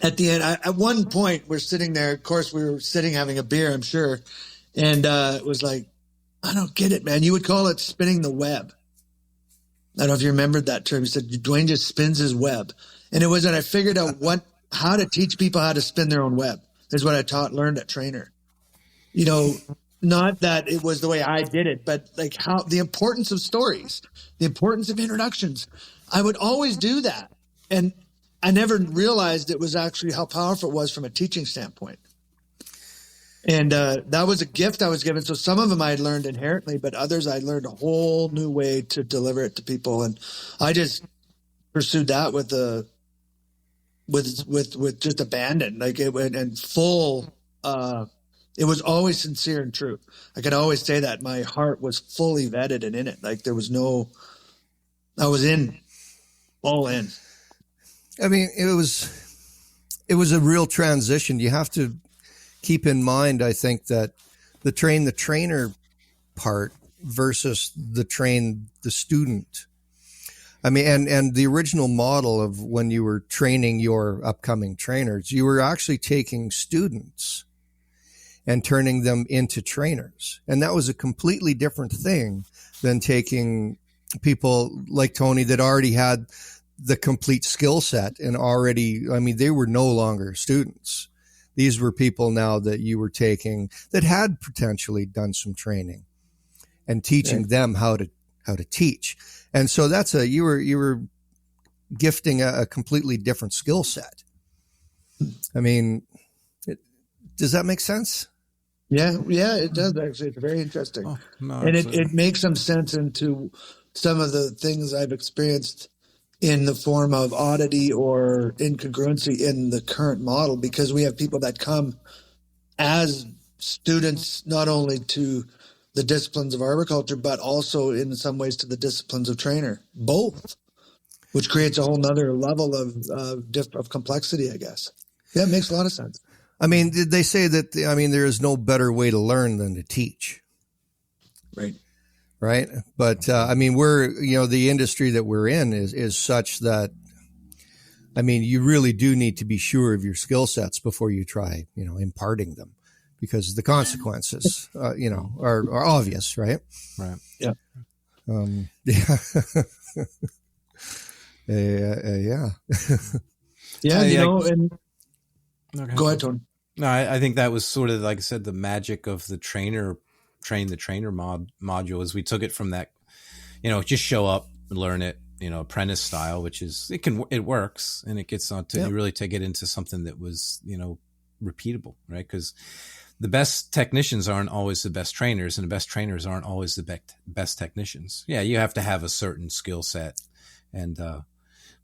A: at the end, at one point we're sitting there, of course we were sitting having a beer, I'm sure. And, it was like, I don't get it, man. You would call it spinning the web. I don't know if you remembered that term. You said Dwayne just spins his web. And it was that I figured out how to teach people how to spin their own web. Is what I learned at trainer. Not that it was the way I did it, but like how the importance of stories, the importance of introductions. I would always do that. And I never realized it was actually how powerful it was from a teaching standpoint. And that was a gift I was given. So some of them I had learned inherently, but others I learned a whole new way to deliver it to people. And I just pursued that with just abandon, like it went and full. It was always sincere and true. I could always say that my heart was fully vetted and in it. Like there was I was all in.
B: I mean, it was a real transition. You have to keep in mind, I think, that the trainer part versus the student. I mean, and the original model of when you were training your upcoming trainers, you were actually taking students and turning them into trainers. And that was a completely different thing than taking people like Tony that already had the complete skill set and already, I mean, they were no longer students. These were people now that you were taking that had potentially done some training and teaching them how to teach. And so that's you were gifting a completely different skill set. I mean, does that make sense?
A: Yeah, it does actually. It's very interesting.
C: Oh, no,
A: and
C: absolutely.
A: it makes some sense into some of the things I've experienced in the form of oddity or incongruency in the current model, because we have people that come as students, not only to the disciplines of arboriculture, but also in some ways to the disciplines of trainer, both, which creates a whole nother level of complexity, I guess. Yeah, it makes a lot of sense.
B: I mean, did they say that, I mean, there is no better way to learn than to teach.
A: Right.
B: Right. But, I mean, the industry that we're in is such that, I mean, you really do need to be sure of your skill sets before you try, imparting them, because the consequences, are obvious, right?
C: Right.
A: Yeah.
B: Yeah. Yeah.
A: Yeah. And
C: Okay.
A: go ahead, Tony.
C: No, I think that was sort of, like I said, the magic of the train the trainer module is we took it from that, just show up and learn it, apprentice style, which is, it works, and it gets on to really take it into something that was, repeatable, right? Because the best technicians aren't always the best trainers, and the best trainers aren't always the best technicians. Yeah, you have to have a certain skill set, and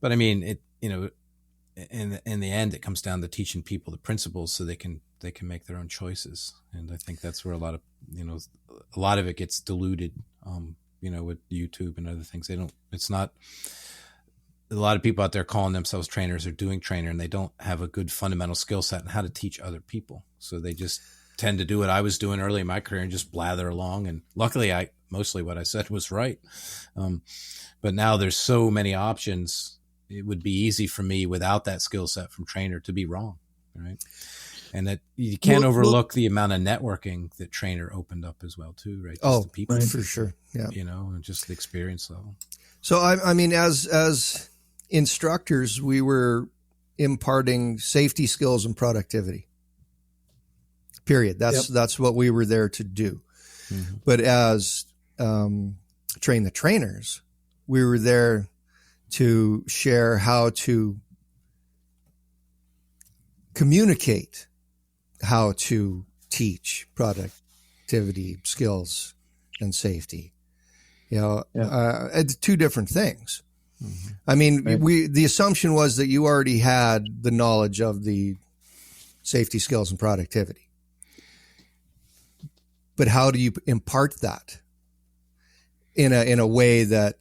C: but I mean, it, in the end, it comes down to teaching people the principles so they can make their own choices. And I think that's where a lot of it gets diluted, with YouTube and other things. It's not, a lot of people out there calling themselves trainers or doing trainer, and they don't have a good fundamental skill set on how to teach other people. So they just tend to do what I was doing early in my career and just blather along. And luckily mostly what I said was right. But now there's so many options. It would be easy for me without that skill set from trainer to be wrong. Right. And that you can't overlook the amount of networking that trainer opened up as well too. Right. Just the people,
B: right, for sure. Yeah.
C: And just the experience level.
B: So I mean, as instructors, we were imparting safety skills and productivity. Period. That's what we were there to do. Mm-hmm. But as train the trainers, we were there to share how to communicate, how to teach productivity, skills, and safety. Two different things. Mm-hmm. I mean, the assumption was that you already had the knowledge of the safety, skills, and productivity. But how do you impart that in a way that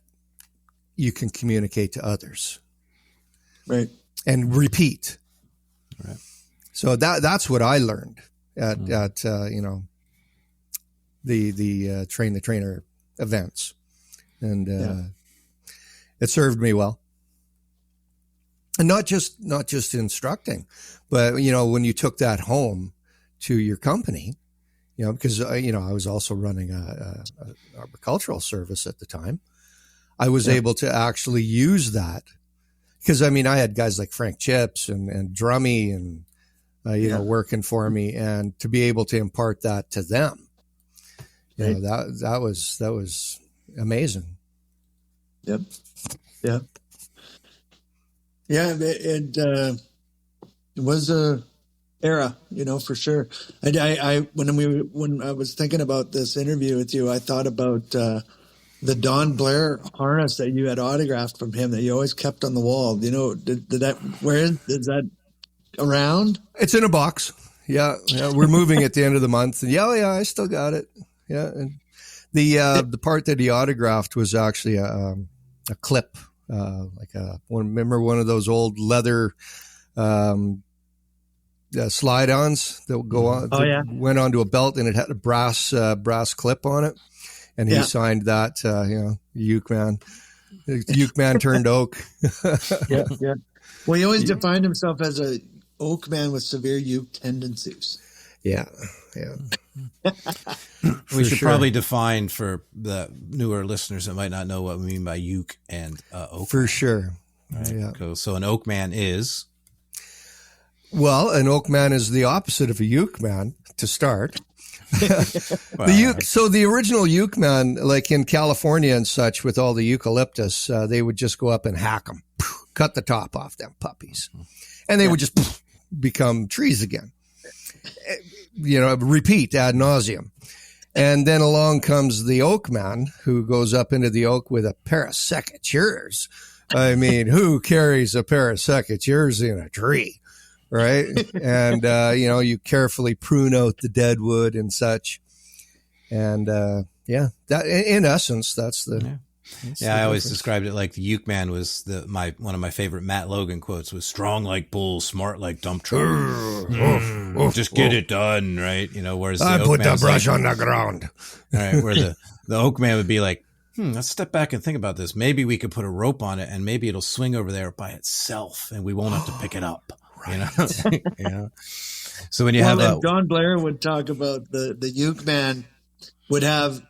B: you can communicate to others,
A: right,
B: and repeat,
C: right?
B: So that's what I learned at the train the trainer events, and it served me well. And not just instructing, but when you took that home to your company, because I was also running a agricultural service at the time. I was able to actually use that because, I mean, I had guys like Frank Chips and Drummy and, working for me, and to be able to impart that to them, that was amazing.
A: Yep. Yeah. Yeah. It was a era, for sure. When I was thinking about this interview with you, I thought about, the Don Blair harness that you had autographed from him that you always kept on the wall. Did that, is that around?
B: It's in a box. Yeah. We're moving at the end of the month. And I still got it. Yeah. And the part that he autographed was actually a clip, remember one of those old leather, slide-ons that would go on, went onto a belt, and it had a brass clip on it. And he signed that, Euc Man. Euc Man turned oak.
A: Yeah. Well, he always defined himself as a oak man with severe Euc tendencies.
B: Yeah. Yeah.
C: We should
B: sure.
C: probably define for the newer listeners that might not know what we mean by Euc and Oak.
B: For sure.
C: Right?
B: Yeah.
C: Cool. So an Euc Man is?
B: Well, an Euc Man is the opposite of a Euc Man to start.
C: Well,
B: So the original Euc Man, like in California and such, with all the eucalyptus, they would just go up and hack them, cut the top off them puppies, and they would just become trees again. Repeat ad nauseum. And then along comes the Euc Man, who goes up into the oak with a pair of secateurs. I mean, who carries a pair of secateurs in a tree? Right. And, you carefully prune out the dead wood and such. And, that in essence, that's the,
C: I always described it like the Euc Man was one of my favorite Matt Logan quotes was strong like bull, smart like dump truck. Just get it done. Right. Whereas
B: I put the brush on the ground.
C: Right. Where the Euc Man would be like, let's step back and think about this. Maybe we could put a rope on it and maybe it'll swing over there by itself and we won't have to pick it up. Right. So when you have
A: John Blair would talk about the Euc Man would have,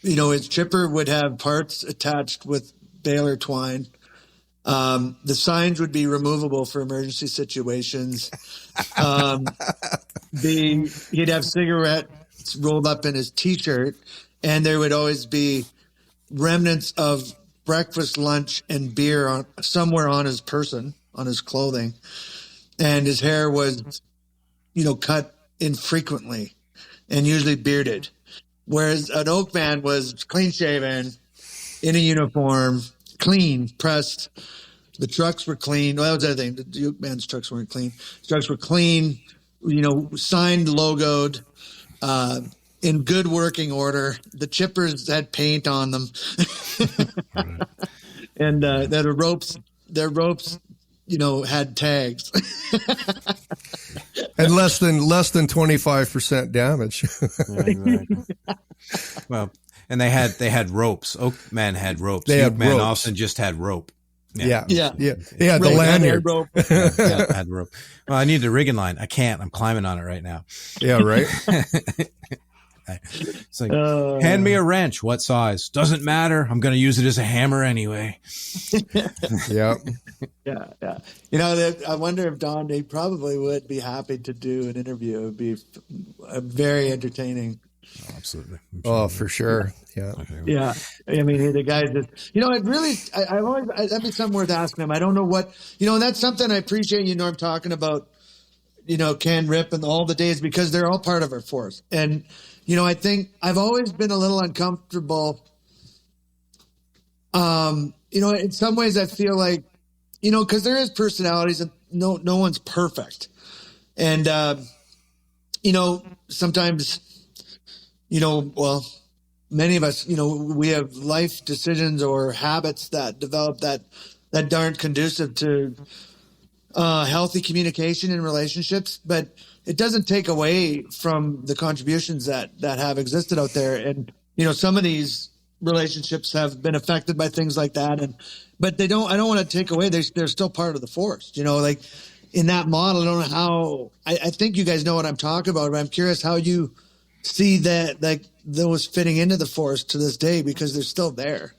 A: his chipper would have parts attached with baler twine. The signs would be removable for emergency situations. He'd have cigarettes rolled up in his T-shirt, and there would always be remnants of breakfast, lunch, and beer somewhere on his person, on his clothing. And his hair was, cut infrequently and usually bearded. Whereas an Euc Man was clean shaven, in a uniform, clean, pressed. The trucks were clean. Well, that was the other thing. The Euc Man's trucks weren't clean. The trucks were clean, signed, logoed, in good working order. The chippers had paint on them. And their ropes, had tags.
B: And less than 25% damage.
C: Well, and they had ropes. Euc Man had ropes.
B: They had
C: Euc Man
B: ropes.
C: often just had rope.
B: Yeah.
A: Yeah.
B: The lanyard.
A: Rope.
C: Had rope. Well, I need the rigging line. I can't. I'm climbing on it right now.
B: Yeah, right.
C: It's like, hand me a wrench. What size? Doesn't matter. I'm going to use it as a hammer anyway.
B: Yeah.
A: Yeah. I wonder if Don, he probably would be happy to do an interview. It would be very entertaining.
C: Oh, absolutely.
B: Oh, for sure. Yeah.
C: Okay.
A: Yeah. I mean, the guy just, it really, I've always, that'd be something worth asking him. I don't know what, and that's something I appreciate you, Norm, talking about, Ken, Rip, and all the days, because they're all part of our force. And, I think I've always been a little uncomfortable. In some ways I feel like, because there is personalities and no one's perfect. And, sometimes, many of us, we have life decisions or habits that develop that aren't conducive to healthy communication in relationships, but it doesn't take away from the contributions that have existed out there. And, some of these relationships have been affected by things like that. But I don't want to take away, they're still part of the forest, like in that model. I don't know how, I think you guys know what I'm talking about, but I'm curious how you see that, like those fitting into the forest to this day, because they're still there.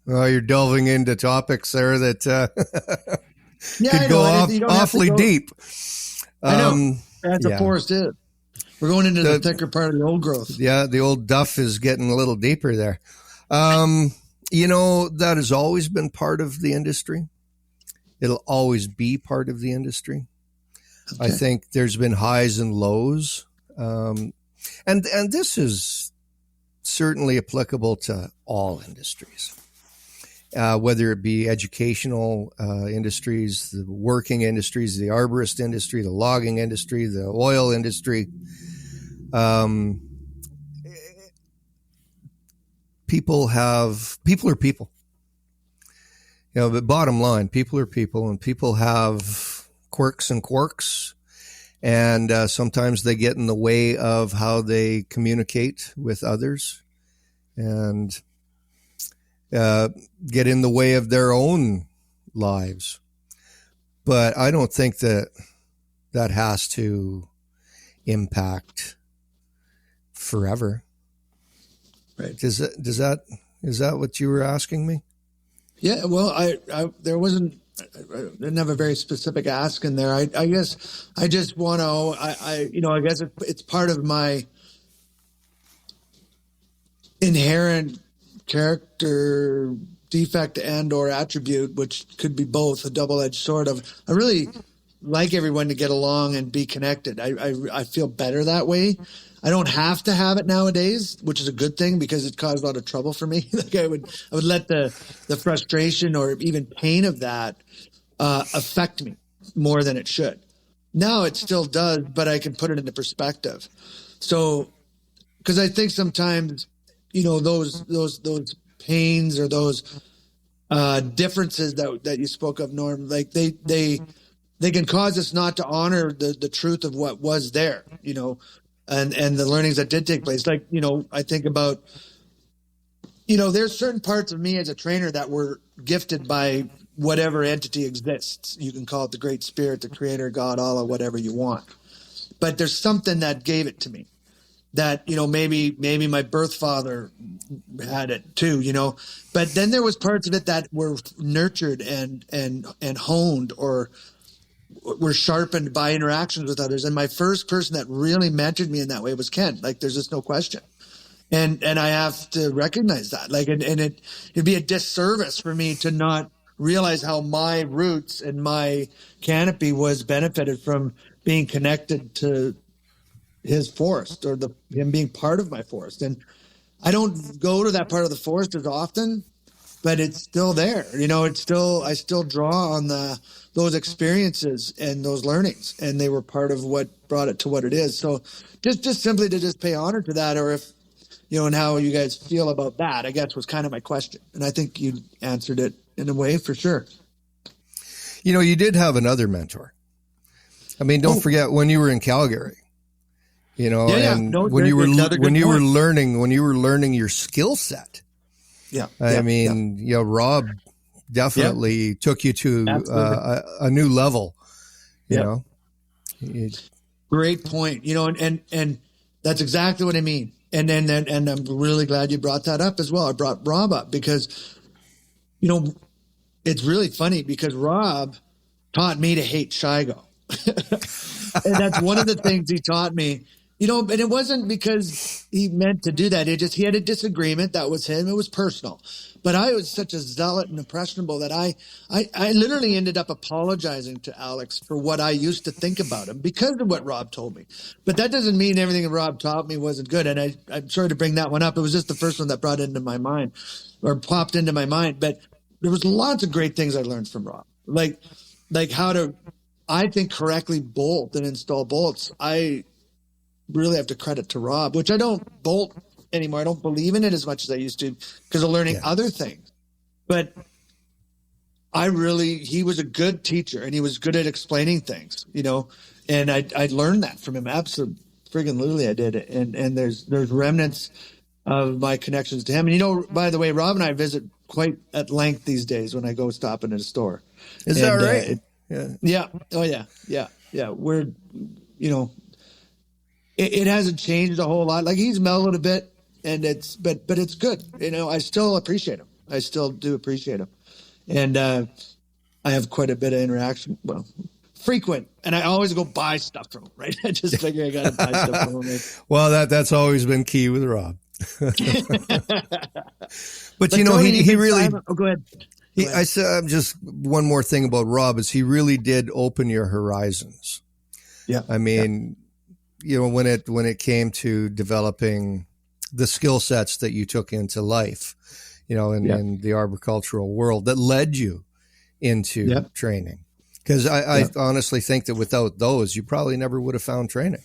B: Well, you're delving into topics there that could go awfully deep.
A: I know. That's a forest is. We're going into the thicker part of the old growth.
B: Yeah, the old duff is getting a little deeper there. That has always been part of the industry. It'll always be part of the industry. Okay. I think there's been highs and lows. And this is certainly applicable to all industries. Whether it be educational industries, the working industries, the arborist industry, the logging industry, the oil industry. People are people. But bottom line, people are people, and people have quirks and quarks. And sometimes they get in the way of how they communicate with others, and get in the way of their own lives. but I don't think that has to impact forever.
A: Right.
B: Is that what you were asking me?
A: Yeah. Well, I didn't have a very specific ask in there. I guess I just want to, I guess it's part of my inherent character defect and or attribute, which could be both, a double-edged sword of, I really like everyone to get along and be connected. I feel better that way. I don't have to have it nowadays, which is a good thing because it caused a lot of trouble for me. Like I would let the frustration or even pain of that affect me more than it should. Now it still does, but I can put it into perspective. So, because I think sometimes, those pains or those differences that you spoke of, Norm, like they can cause us not to honor the truth of what was there, and the learnings that did take place. Like, I think about, there's certain parts of me as a trainer that were gifted by whatever entity exists. You can call it the Great Spirit, the Creator, God, Allah, whatever you want. But there's something that gave it to me that, maybe my birth father had it too, but then there was parts of it that were nurtured and honed or were sharpened by interactions with others. And my first person that really mentored me in that way was Ken. Like, there's just no question. And I have to recognize that. Like, and it'd be a disservice for me to not realize how my roots and my canopy was benefited from being connected to his forest or him being part of my forest. And I don't go to that part of the forest as often, but it's still there. I still draw on those experiences and those learnings, and they were part of what brought it to what it is. So just simply to just pay honor to that, or if, and how you guys feel about that, I guess was kind of my question. And I think you answered it in a way for sure.
B: You did have another mentor. I mean, don't forget when you were in Calgary, and when you were learning your skill set.
A: Yeah.
B: I mean, Rob definitely took you to a new level, you know.
A: Great point. And that's exactly what I mean. And I'm really glad you brought that up as well. I brought Rob up because, it's really funny because Rob taught me to hate Shigo. And that's one of the things he taught me. And it wasn't because he meant to do that. He had a disagreement. That was him. It was personal. But I was such a zealot and impressionable that I literally ended up apologizing to Alex for what I used to think about him because of what Rob told me. But that doesn't mean everything that Rob taught me wasn't good. And I'm sorry to bring that one up. It was just the first one that brought it into my mind or popped into my mind. But there was lots of great things I learned from Rob. Like how to, I think, correctly bolt and install bolts. I really have to credit to Rob, which I don't bolt anymore. I don't believe in it as much as I used to because of learning other things. But he was a good teacher and he was good at explaining things, and I learned that from him. Absolutely, friggin' literally I did it. And there's remnants of my connections to him. And, by the way, Rob and I visit quite at length these days when I go stopping at a store.
B: Is that right?
A: Yeah. Oh yeah. Yeah. Yeah. We're, it hasn't changed a whole lot. Like he's mellowed a bit and but it's good. I still appreciate him. I still do appreciate him. And, I have quite a bit of interaction. Well, frequent. And I always go buy stuff from him, right? I just figure I got to buy stuff from him.
B: Well, that's always been key with Rob. But
A: Tony,
B: he really,
A: oh, go ahead.
B: I said just one more thing about Rob is he really did open your horizons.
A: Yeah.
B: I mean, when it came to developing the skill sets that you took into life, in the arboricultural world that led you into training. Because I honestly think that without those, you probably never would have found training.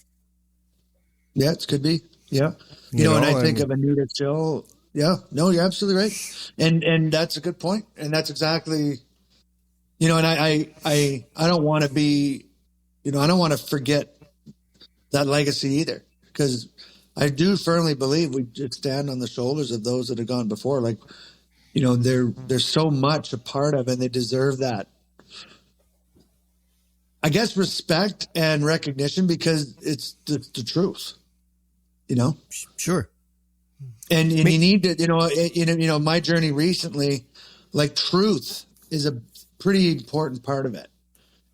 A: Yeah, it could be. Yeah. And I think of Anita Chill. Yeah, no, you're absolutely right. And that's a good point. And that's exactly, and I don't want to be, I don't want to forget that legacy either, because I do firmly believe we just stand on the shoulders of those that have gone before. Like, they're so much a part of, and they deserve that I guess, respect and recognition, because it's the truth, you know?
B: Sure.
A: And you need to, my journey recently, like, truth is a pretty important part of it.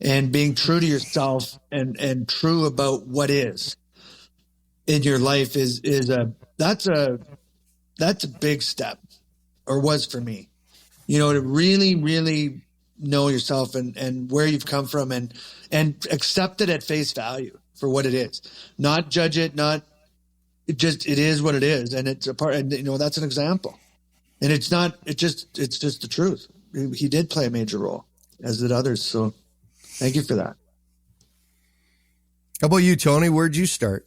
A: And being true to yourself and true about what is in your life that's a big step, or was for me, to really, really know yourself and where you've come from, and accept it at face value for what it is, not judge it, it is what it is. And it's a part, and that's an example, and it's just the truth. He did play a major role, as did others. So thank you for that.
B: How about you, Tony? Where'd you start?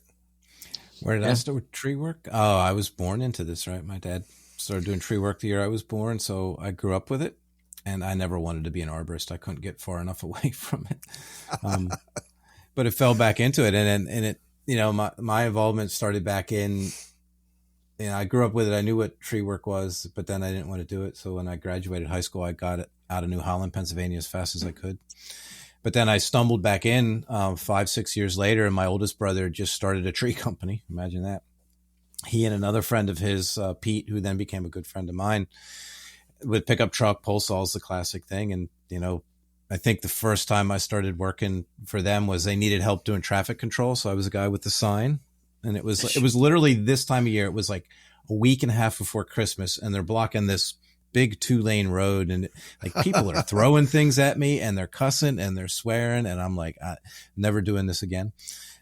C: Where did I start with tree work? Oh, I was born into this, right? My dad started doing tree work the year I was born, so I grew up with it, and I never wanted to be an arborist. I couldn't get far enough away from it. But it fell back into it, and it, my involvement started back in, I grew up with it. I knew what tree work was, but then I didn't want to do it. So when I graduated high school, I got it out of New Holland, Pennsylvania, as fast as I could. But then I stumbled back in 5-6 years later, and my oldest brother just started a tree company. Imagine that. He and another friend of his, Pete, who then became a good friend of mine, would pick up truck, pole saws, the classic thing. And, I think the first time I started working for them was they needed help doing traffic control. So I was a guy with the sign, and it was literally this time of year. It was like a week and a half before Christmas, and they're blocking this big 2-lane road, and like people are throwing things at me, and they're cussing and they're swearing. And I'm like, I'm never doing this again.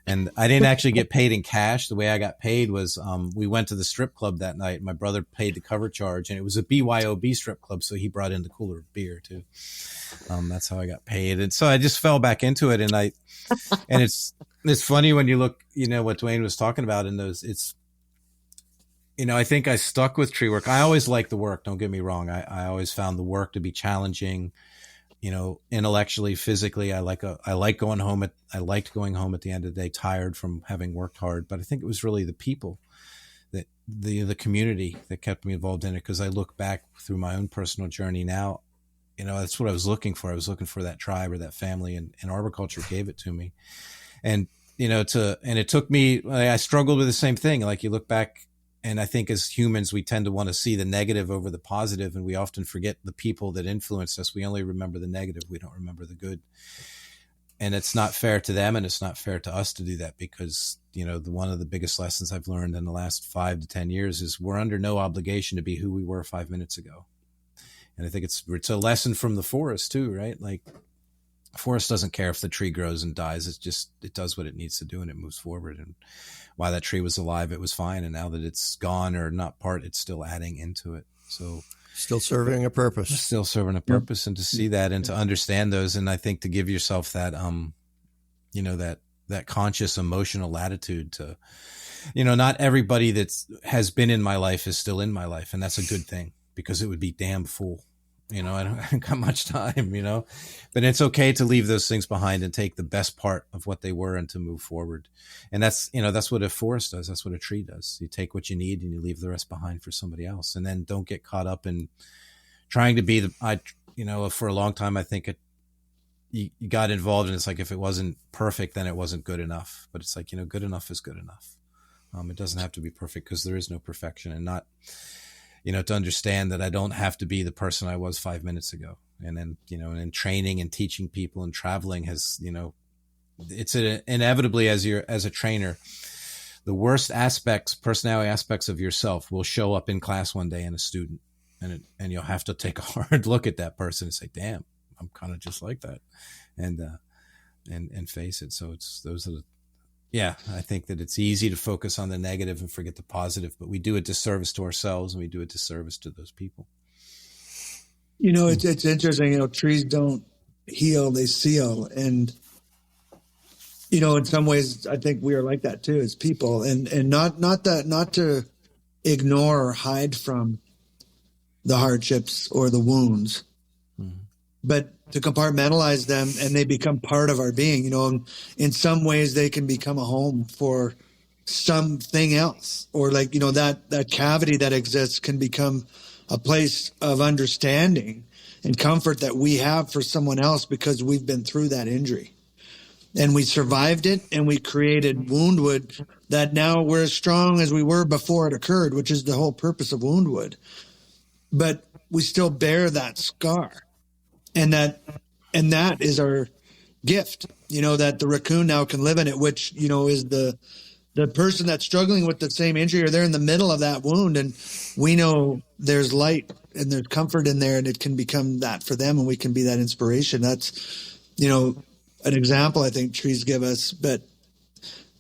C: And I didn't actually get paid in cash. The way I got paid was, we went to the strip club that night. My brother paid the cover charge, and it was a BYOB strip club. So he brought in the cooler of beer too. That's how I got paid. And so I just fell back into it. And it's funny when you look, what Dwayne was talking about in those, it's, I think I stuck with tree work. I always liked the work. Don't get me wrong. I always found the work to be challenging, intellectually, physically. I liked going home at the end of the day, tired from having worked hard. But I think it was really the people, that the community that kept me involved in it. Cause I look back through my own personal journey now, that's what I was looking for. I was looking for that tribe or that family, and arboriculture gave it to me. And, and it took me, I struggled with the same thing. Like, you look back, and I think as humans, we tend to want to see the negative over the positive, and we often forget the people that influenced us. We only remember the negative. We don't remember the good. And it's not fair to them, and it's not fair to us to do that, because, one of the biggest lessons I've learned in the last 5 to 10 years is we're under no obligation to be who we were 5 minutes ago. And I think it's a lesson from the forest too, right? Like, forest doesn't care if the tree grows and dies. It does what it needs to do, and it moves forward. And while that tree was alive, it was fine. And now that it's gone or not part, it's still adding into it. So
B: still serving a purpose,
A: Yep.
B: And
C: to see that and to understand those. And I think to give yourself that, that conscious emotional latitude to, not everybody has been in my life is still in my life. And that's a good thing, because it would be damn full. I don't got much time, but it's okay to leave those things behind and take the best part of what they were and to move forward. And that's what a forest does. That's what a tree does. You take what you need and you leave the rest behind for somebody else. And then don't get caught up in trying to be for a long time, I think you got involved, and it's like, if it wasn't perfect, then it wasn't good enough. But it's like, good enough is good enough. It doesn't have to be perfect, because there is no perfection. And not, to understand that I don't have to be the person I was 5 minutes ago. And then, and training and teaching people and traveling has, it's inevitably, as a trainer, the worst personality aspects of yourself will show up in class one day in a student, and you'll have to take a hard look at that person and say, damn, I'm kind of just like that, and face it. So I think that it's easy to focus on the negative and forget the positive, but we do a disservice to ourselves, and we do a disservice to those people.
A: It's interesting. Trees don't heal, they seal. And, in some ways, I think we are like that too, as people, and not to ignore or hide from the hardships or the wounds, but to compartmentalize them, and they become part of our being. In some ways they can become a home for something else, or that cavity that exists can become a place of understanding and comfort that we have for someone else, because we've been through that injury. and we survived it, and we created wound wood that now we're as strong as we were before it occurred, which is the whole purpose of wound wood. But we still bear that scar, and that is our gift, that the raccoon now can live in it, which, is the person that's struggling with the same injury, or they're in the middle of that wound, and we know there's light and there's comfort in there, and it can become that for them, and we can be that inspiration. That's, an example I think trees give us.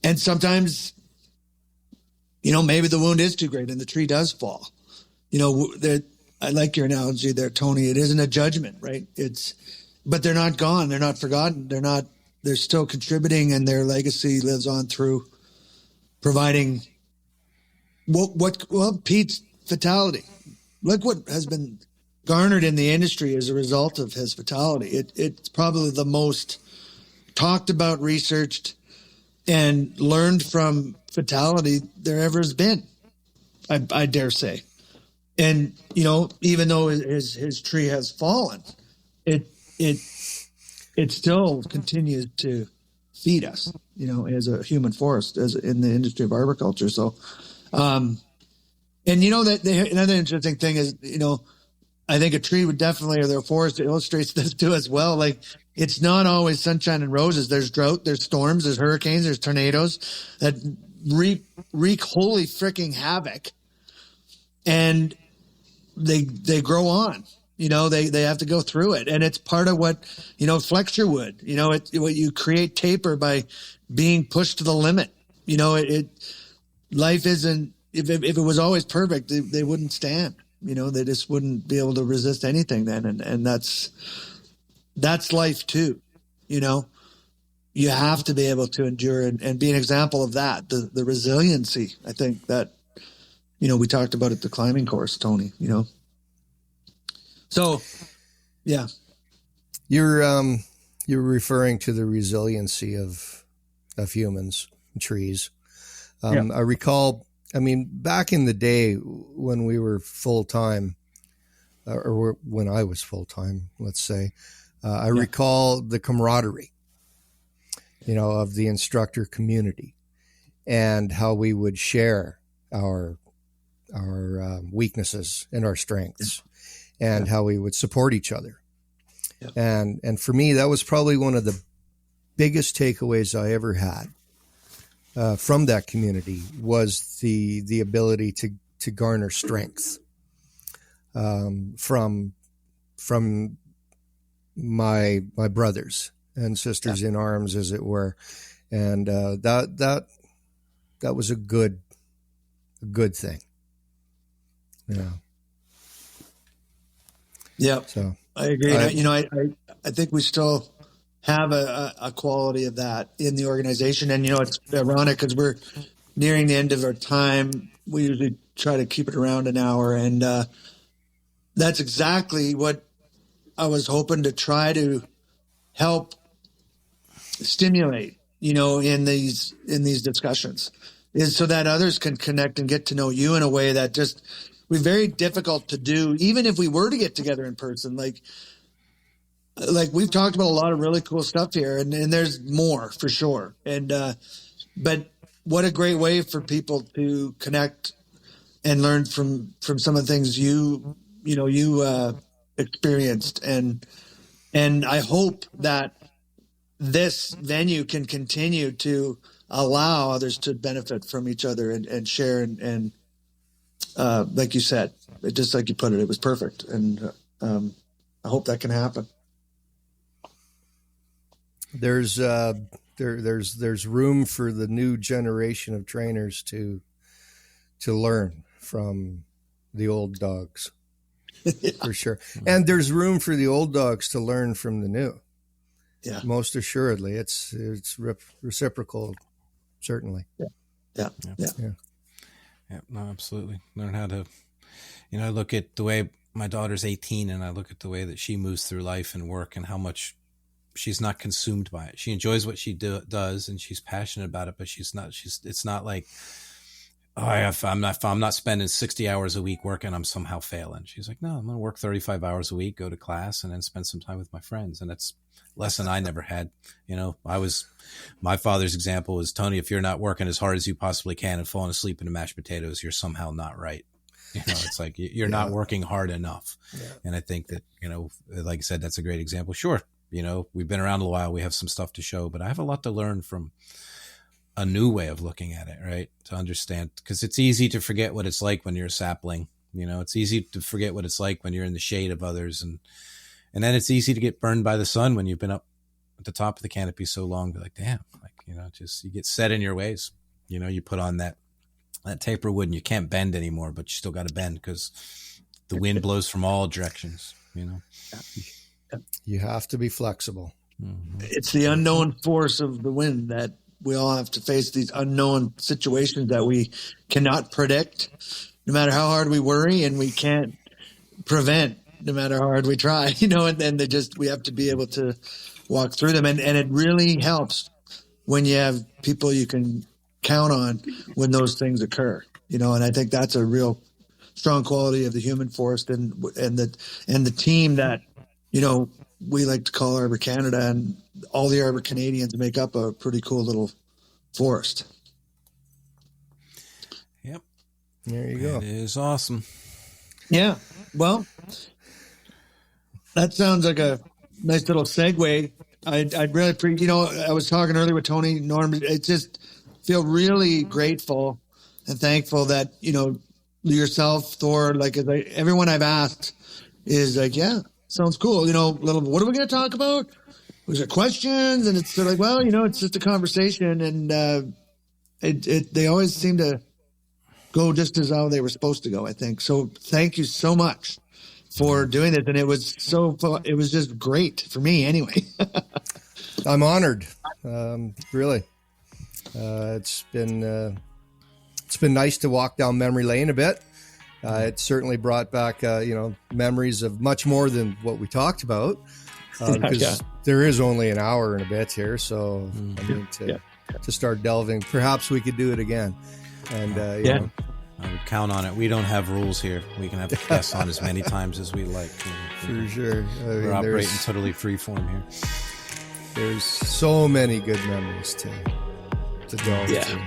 A: And sometimes, maybe the wound is too great and the tree does fall. I like your analogy there, Tony. It isn't a judgment, right? But they're not gone. They're not forgotten. They're still contributing, and their legacy lives on through providing Pete's fatality. Look what has been garnered in the industry as a result of his fatality. It's probably the most talked about, researched, and learned from fatality there ever has been, I dare say. And, even though his tree has fallen, it still continues to feed us, as a human forest, as in the industry of arboriculture. So, and another interesting thing is, I think a tree would definitely, or the forest illustrates this too as well. Like, it's not always sunshine and roses. There's drought, there's storms, there's hurricanes, there's tornadoes that wreak holy freaking havoc. And they grow on, they have to go through it. And it's part of what, flexure wood, what you create taper by being pushed to the limit. Life isn't, if it was always perfect, they wouldn't stand, they just wouldn't be able to resist anything then. And that's life too. You have to be able to endure and be an example of that. The resiliency, I think that, we talked about at the climbing course, Tony, So, yeah.
B: You're referring to the resiliency of humans, trees. I recall, back in the day when we were full-time, or when I was full-time, let's say, I recall the camaraderie, of the instructor community, and how we would share our weaknesses and our strengths, and how we would support each other. Yeah. And for me, that was probably one of the biggest takeaways I ever had from that community, was the ability to garner strength from my brothers and sisters in arms, as it were. And that was a good thing. Yeah.
A: Yeah.
B: So
A: I agree. I think we still have a quality of that in the organization. And, it's ironic because we're nearing the end of our time. We usually try to keep it around an hour. And that's exactly what I was hoping to try to help stimulate, in these discussions, is so that others can connect and get to know you in a way that just would be very difficult to do, even if we were to get together in person. Like we've talked about a lot of really cool stuff here, and there's more for sure. And but what a great way for people to connect and learn from some of the things you experienced. And I hope that this venue can continue to allow others to benefit from each other and share and like you said, just like you put it, it was perfect. And I hope that can happen.
B: There's room for the new generation of trainers to learn from the old dogs, for sure. And there's room for the old dogs to learn from the new. Yeah, most assuredly, it's reciprocal, certainly.
A: Yeah.
C: No, absolutely. Learn how to, I look at the way my daughter's 18, and I look at the way that she moves through life and work, and how much she's not consumed by it. She enjoys what she does, and she's passionate about it, but it's not like, if I'm not spending 60 hours a week working, I'm somehow failing. She's like, no, I'm going to work 35 hours a week, go to class, and then spend some time with my friends. And that's a lesson I never had. You know, my father's example was, Tony, if you're not working as hard as you possibly can and falling asleep into mashed potatoes, you're somehow not right. You know, it's like you're not working hard enough. Yeah. And I think that, you know, like I said, that's a great example. Sure. You know, we've been around a while. We have some stuff to show, but I have a lot to learn from a new way of looking at it, right? To understand, because it's easy to forget what it's like when you're a sapling. You know, it's easy to forget what it's like when you're in the shade of others. And then it's easy to get burned by the sun when you've been up at the top of the canopy so long. Be like, damn, like, you know, just you get set in your ways. You know, you put on that taper wood and you can't bend anymore, but you still got to bend because the wind blows from all directions, you know.
B: You have to be flexible.
A: Mm-hmm. It's the unknown force of the wind that we all have to face, these unknown situations that we cannot predict, no matter how hard we worry, and we can't prevent, no matter how hard we try, you know, and then we have to be able to walk through them. And it really helps when you have people you can count on when those things occur, you know, and I think that's a real strong quality of the human force and the team that, you know, we like to call ArborCanada, and all the Arbor Canadians make up a pretty cool little forest.
C: Yep.
B: There you go.
C: It is awesome.
A: Yeah. Well, that sounds like a nice little segue. I'd really, you know, I was talking earlier with Tony, Norm, it just feel really grateful and thankful that, you know, yourself, Thor, like everyone I've asked is like, yeah, sounds cool. You know, what are we going to talk about? Was there questions? And it's like, well, you know, it's just a conversation, and they always seem to go just as how they were supposed to go, I think. So thank you so much for doing this. And it was just great for me anyway.
B: I'm honored. Really. It's been nice to walk down memory lane a bit. It certainly brought back, you know, memories of much more than what we talked about, because there is only an hour and a bit here. So I mean, to start delving, perhaps we could do it again. And you know,
C: I would count on it. We don't have rules here. We can have guests on as many times as we like.
B: For sure.
C: We're operating totally free form here.
B: There's so many good memories to delve into.